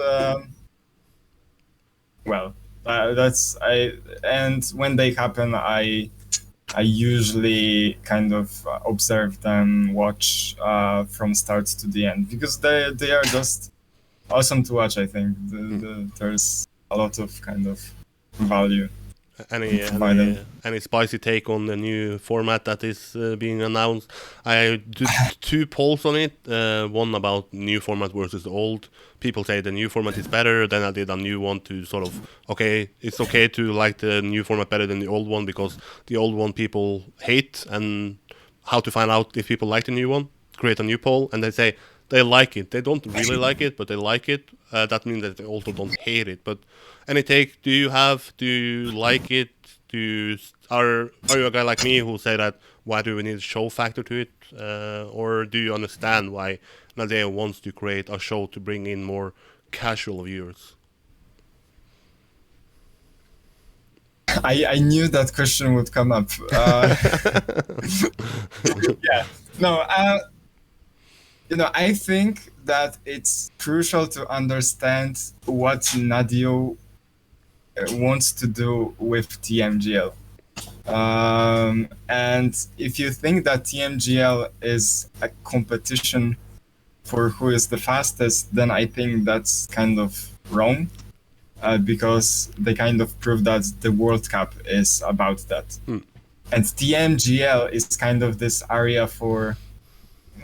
well, and when they happen, I usually kind of observe them, watch from start to the end, because they are just awesome to watch. I think there's a lot of kind of value.
any spicy take on the new format that is being announced? I did 2 polls on it. One about new format versus old. People say the new format is better. Then I did a new one to sort of, okay, it's okay to like the new format better than the old one because the old one people hate, and how to find out if people like the new one. Create a new poll, and they say they like it. They don't really like it, but they like it. That means that they also don't hate it. But any take do you have? Do you like it? Are you a guy like me who say that why do we need a show factor to it? Or do you understand why Nadeo wants to create a show to bring in more casual viewers?
I knew that question would come up. Yeah. No, I think that it's crucial to understand what Nadeo wants to do with TMGL. And if you think that TMGL is a competition for who is the fastest, then I think that's kind of wrong, because they kind of prove that the World Cup is about that. And TMGL is kind of this area for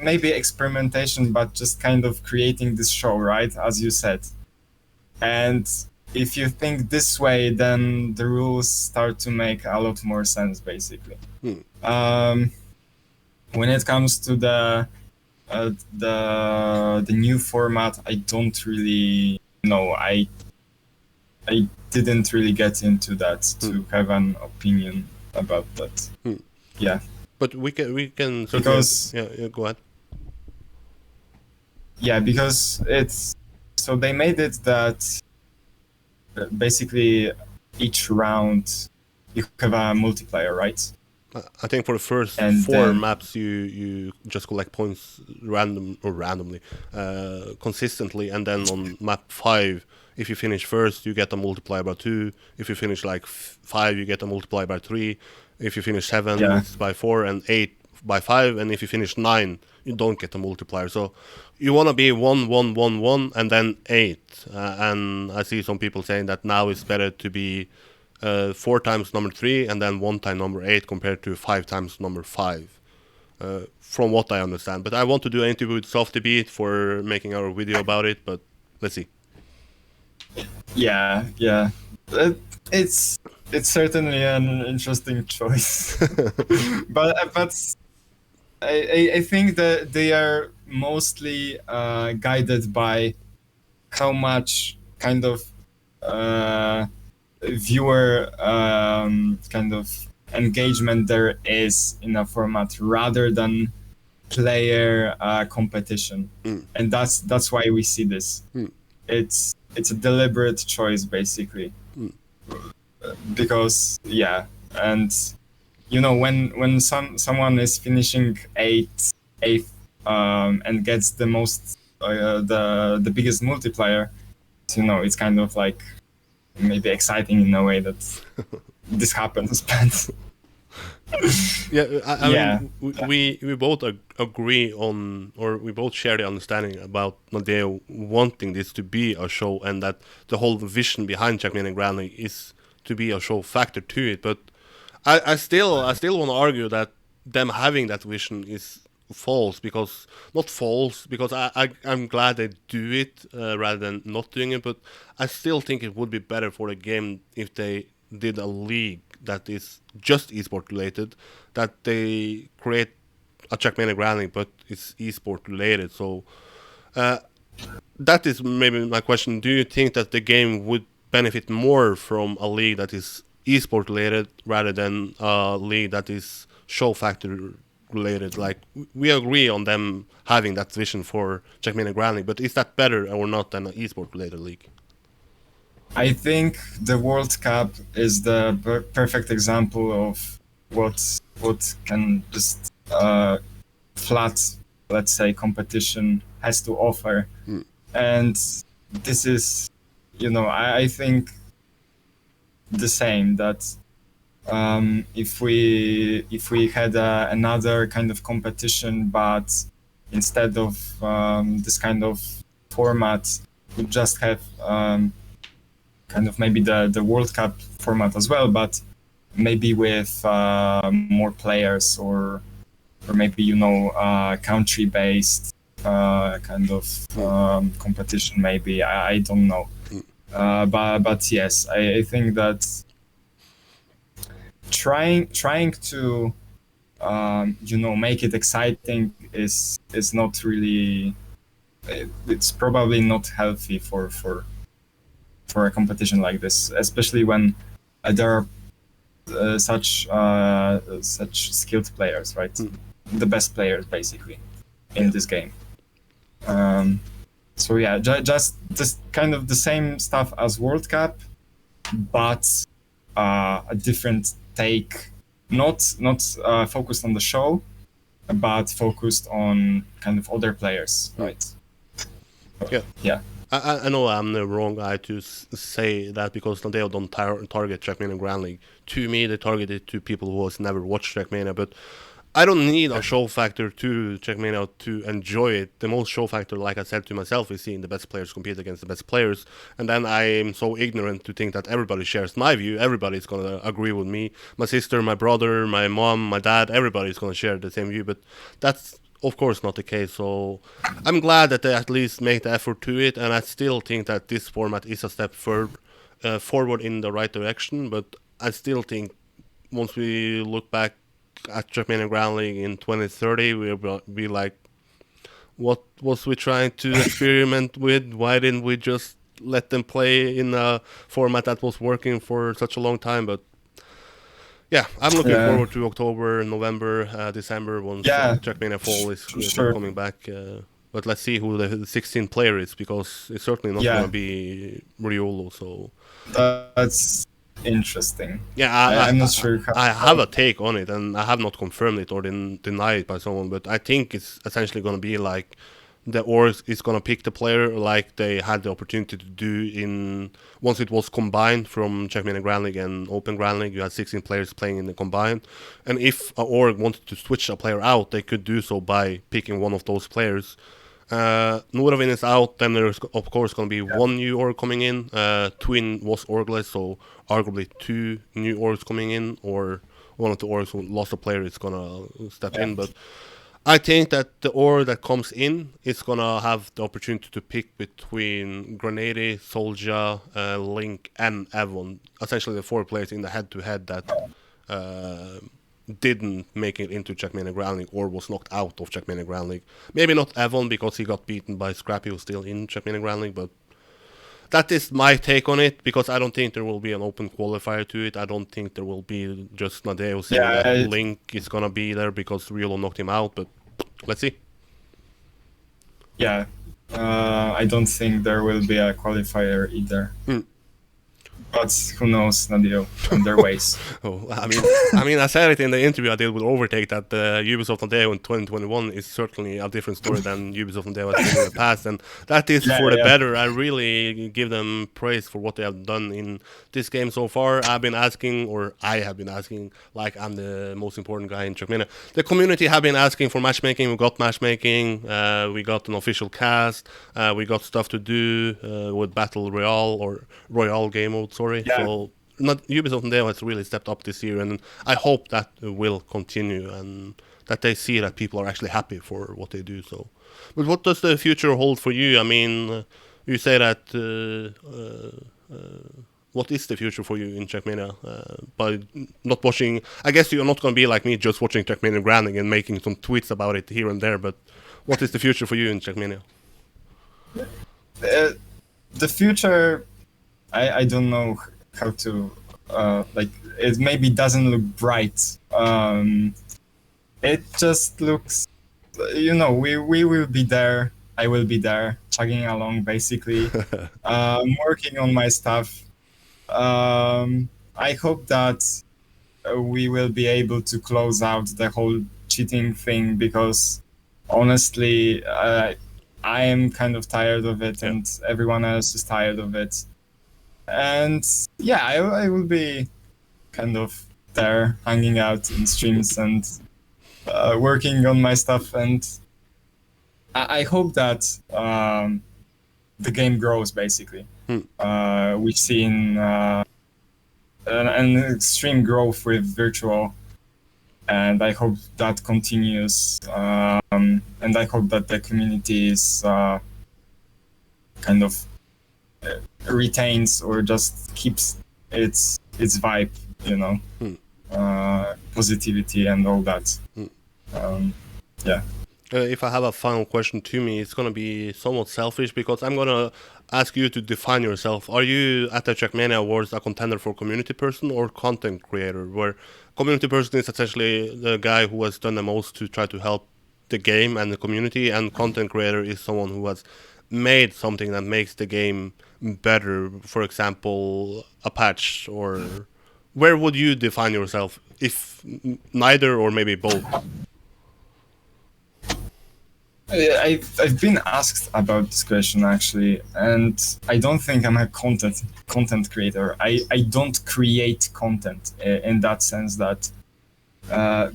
maybe experimentation, but just kind of creating this show, right? As you said. And if you think this way, then the rules start to make a lot more sense, basically. When it comes to the new format, I don't really know. I didn't really get into that to have an opinion about that. Yeah.
But we can
because
yeah, go ahead.
Yeah, because so they made it that basically each round you have a multiplier, right?
I think for the first 4 maps you just collect points randomly, consistently, and then on map 5, if you finish first, you get a multiplier by 2. If you finish like 5, you get a multiplier by 3. If you finish 7, it's by 4, and 8 by 5. And if you finish 9, you don't get a multiplier. So you want to be 1, 1, 1, 1, and then 8. And I see some people saying that now it's better to be 4 times number 3 and then 1 time number 8 compared to 5 times number 5. From what I understand. But I want to do an interview with SoftDB for making our video about it, but let's see.
Yeah. It's certainly an interesting choice. but I think that they are mostly guided by how much kind of viewer kind of engagement there is in a format rather than player competition. And that's why we see this. It's a deliberate choice, basically. Because and when someone is finishing eighth and gets the most the biggest multiplayer. So, it's kind of like maybe exciting in a way that this happens. But
Yeah, I
yeah,
mean, we both agree on, or we both share the understanding about Nadeo wanting this to be a show, and that the whole vision behind Trackmania Grand League is to be a show factor to it. But I still want to argue that them having that vision is false, because not false, because I'm glad they do it rather than not doing it, but I still think it would be better for the game if they did a league that is just esport related, that they create a Trackmania Grand League but it's esport related. So that is maybe my question. Do you think that the game would benefit more from a league that is esport related rather than a league that is show factor related? Like, we agree on them having that vision for Trackmania Grand League, but is that better or not than an esport related league?
I think the World Cup is the perfect example of what can just flat, let's say, competition has to offer. And this is, I think the same, that if we had another kind of competition, but instead of this kind of format, we just have kind of maybe the World Cup format as well, but maybe with more players, or maybe country based kind of competition. Maybe I don't know, but yes, I think that trying to make it exciting is not really. It's probably not healthy for a competition like this, especially when there are such skilled players, right? The best players basically in this game. So yeah, just kind of the same stuff as World Cup, but a different take, not focused on the show, but focused on kind of other players, right? Yeah.
I know I'm the wrong guy to say that, because Nadeo don't target Trackmania Grand League. To me, they target it to people who has never watched Trackmania, but I don't need a show factor to Trackmania to enjoy it. The most show factor, like I said to myself, is seeing the best players compete against the best players. And then I am so ignorant to think that everybody shares my view. Everybody's going to agree with me. My sister, my brother, my mom, my dad, everybody's going to share the same view. But that's, of course, not the case. So I'm glad that they at least make the effort to it. And I still think that this format is a step forward in the right direction. But I still think once we look back at Trackmania Grand League in 2030, we'll be like, what was we trying to experiment with? Why didn't we just let them play in a format that was working for such a long time? But yeah, I'm looking forward to October, November, December, once Trackmania Fall is coming back. But let's see who the 16th player is, because it's certainly not going to be riolu. So
that's interesting.
Yeah,
I'm not sure.
I have a take on it, and I have not confirmed it or denied it by someone, but I think it's essentially going to be like the org is going to pick the player like they had the opportunity to do in once it was combined from Trackmania Grand League and Open Grand League. You had 16 players playing in the combined, and if a org wanted to switch a player out, they could do so by picking one of those players. Nuravin is out, then there's of course going to be one new org coming in. Twin was orgless, so arguably two new orgs coming in, or one of the orgs who lost a player is going to step in. But I think that the org that comes in is going to have the opportunity to pick between Grenade, Soldier, Link, and Avon. Essentially the four players in the head-to-head that didn't make it into Trackmania Grand League or was knocked out of Trackmania Grand League. Maybe not Avon, because he got beaten by Scrappy, who's still in Trackmania Grand League, but that is my take on it, because I don't think there will be an open qualifier to it. I don't think there will be just Nadeo saying that Link is going to be there because riolu knocked him out, but let's see.
Yeah, I don't think there will be a qualifier either. but who knows, Nadeo and their ways.
Oh, I mean, I said it in the interview I did with Overtake that Ubisoft Nadeo in 2021 is certainly a different story than Ubisoft Nadeo has been in the past, and that is
Yeah,
for the
yeah.
better. I really give them praise for what they have done in this game so far. I have been asking, like I'm the most important guy in Trackmania. The community have been asking for matchmaking. We got matchmaking. We got an official cast. We got stuff to do with Battle Royale or Royale game mode. Sorry,
Yeah.
so not Ubisoft Nadeo has really stepped up this year, and I hope that will continue and that they see that people are actually happy for what they do. So, but what does the future hold for you? I mean, you say that. What is the future for you in Trackmania? By not watching, I guess you're not going to be like me, just watching Trackmania grinding and making some tweets about it here and there. But what is the future for you in Trackmania?
The future, I don't know how to like. It maybe doesn't look bright. It just looks, we will be there. I will be there, chugging along, basically, working on my stuff. I hope that we will be able to close out the whole cheating thing, because honestly, I am kind of tired of it, and everyone else is tired of it. And yeah, I will be kind of there, hanging out in streams and working on my stuff. And I hope that the game grows, basically. We've seen an extreme growth with Wirtual, and I hope that continues. And I hope that the community is kind of retains or just keeps its vibe, positivity and all that. Yeah.
If I have a final question to me, it's going to be somewhat selfish because I'm going to ask you to define yourself. Are you at the Trackmania Awards a contender for community person or content creator? Where community person is essentially the guy who has done the most to try to help the game and the community, and content creator is someone who has made something that makes the game better. For example, a patch, or where would you define yourself? If neither or maybe both?
I've been asked about this question, actually, and I don't think I'm a content creator. I don't create content in that sense, that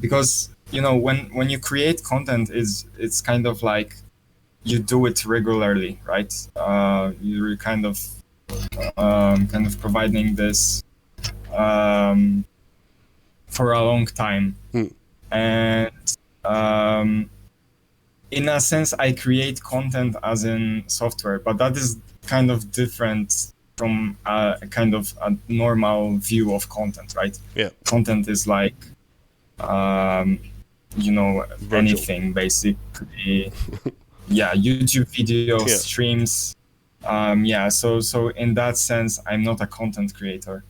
because when you create content, it's kind of like you do it regularly, right? You're kind of providing this for a long time, and in a sense, I create content as in software, but that is kind of different from a kind of a normal view of content, right?
Yeah.
Content is like, anything basically. Yeah, YouTube videos, streams. So in that sense, I'm not a content creator.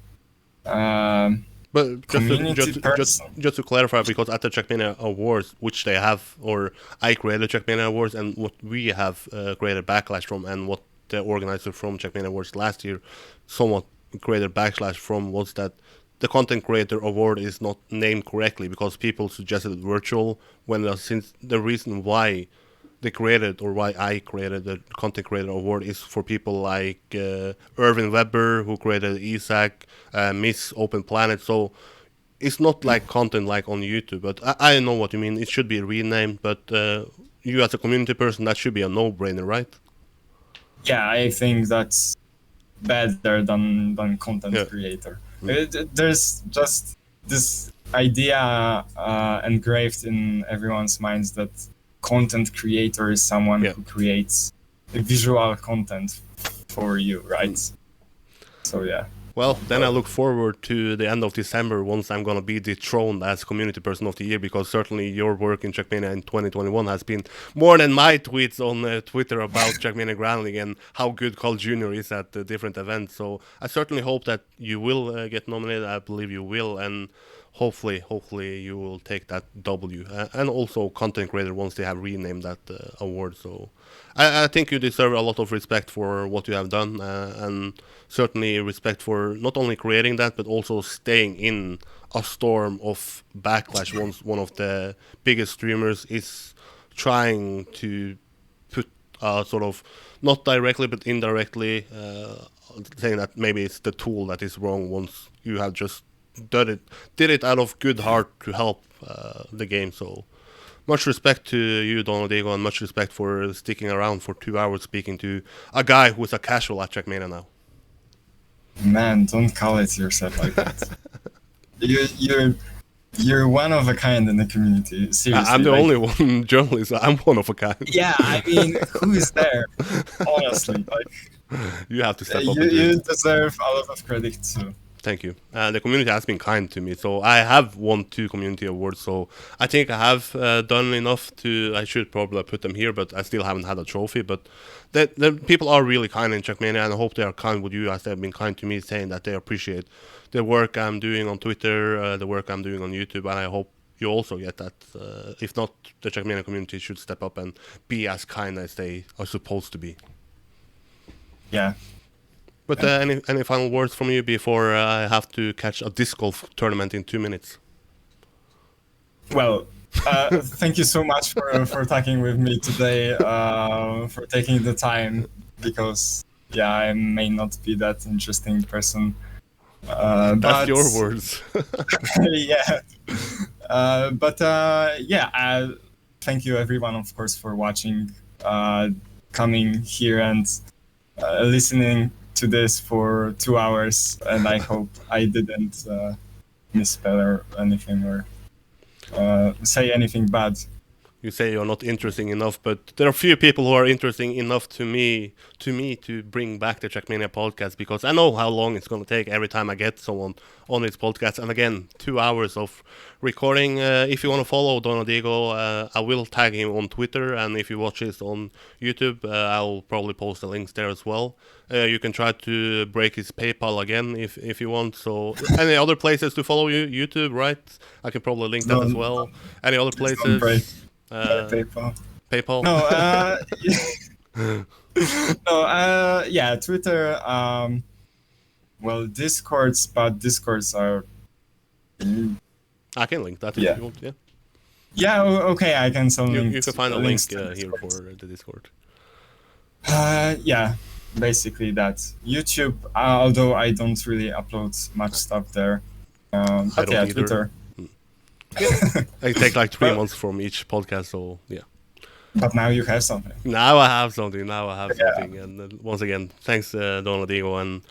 But just to clarify, because at the Trackmania Awards, which they have, or I created Trackmania Awards, and what we have created backlash from, and what the organizer from Trackmania Awards last year somewhat created backlash from, was that the content creator award is not named correctly, because people suggested Wirtual, when since the reason why they created, or why I created the content creator award, is for people like Irvin Weber, who created Isaac, Miss Open Planet. So it's not like content like on YouTube, but I know what you mean. It should be renamed, but you as a community person, that should be a no-brainer, right?
Yeah, I think that's better than content creator. There's just this idea engraved in everyone's minds that content creator is someone who creates visual content for you, right? So yeah.
Well, then I look forward to the end of December, once I'm going to be dethroned as Community Person of the Year, because certainly your work in Trackmania in 2021 has been more than my tweets on Twitter about Trackmania Grinding and how good Carl Jr. is at different events. So I certainly hope that you will get nominated. I believe you will, and hopefully you will take that W. And also content creator once they have renamed that award. So I think you deserve a lot of respect for what you have done, and certainly respect for not only creating that but also staying in a storm of backlash once one of the biggest streamers is trying to put sort of not directly but indirectly saying that maybe it's the tool that is wrong once you have just did it out of good heart to help the game. So much respect to you, Donadigo, and much respect for sticking around for 2 hours speaking to a guy who is a casual at Trackmania now.
Man, don't call it yourself like that. You're one of a kind in the community. Seriously,
I'm the only one journalist. I'm one of a kind.
Yeah, I mean, who is there? Honestly, like
You have to step up.
You deserve a lot of credit too.
Thank you. The community has been kind to me, so I have won 2 community awards. So I think I have done enough to. I should probably put them here, but I still haven't had a trophy. But the people are really kind in Trackmania, and I hope they are kind with you as they have been kind to me, saying that they appreciate the work I'm doing on Twitter, the work I'm doing on YouTube, and I hope you also get that. If not, the Trackmania community should step up and be as kind as they are supposed to be.
Yeah.
But any final words from you before I have to catch a disc golf tournament in 2 minutes?
Well, thank you so much for talking with me today, for taking the time, because yeah, I may not be that interesting person.
That's your words.
Yeah. Yeah, thank you everyone, of course, for watching, coming here and listening to this for 2 hours, and I hope I didn't misspell or anything or say anything bad.
You say you're not interesting enough, but there are few people who are interesting enough to me to bring back the Trackmania podcast, because I know how long it's going to take every time I get someone on this podcast. And again, 2 hours of recording. If you want to follow Donadigo, I will tag him on Twitter, and if you watch this on YouTube, I'll probably post the links there as well. You can try to break his PayPal again if you want. So any other places to follow you? YouTube, right? I can probably link that as well. Any other places? PayPal.
No, no, yeah, Twitter. Well, Discords are.
I can link that if you want. Yeah.
Yeah. Okay. I can send links.
You can find a link here for the Discord.
Yeah. Basically that. YouTube, although I don't really upload much stuff there. But yeah, Twitter.
I take like 3 months from each podcast, so yeah.
But now you have something.
Now I have something. And once again, thanks, Donadigo, and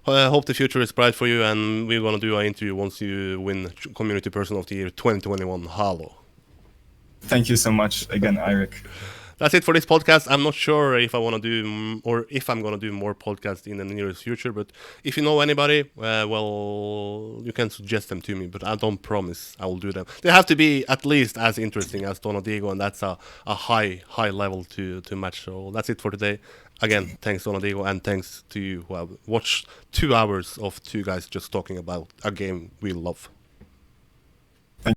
I hope the future is bright for you. And we're gonna do an interview once you win Community Person of the Year 2021 Halo.
Thank you so much again, Eirik.
That's it for this podcast. I'm not sure if I want to do or if I'm going to do more podcasts in the nearest future, but if you know anybody, well, you can suggest them to me, but I don't promise I will do them. They have to be at least as interesting as Donadigo, and that's a high level to match. So that's it for today. Again, thanks, Donadigo, and thanks to you who have watched 2 hours of 2 guys just talking about a game we love.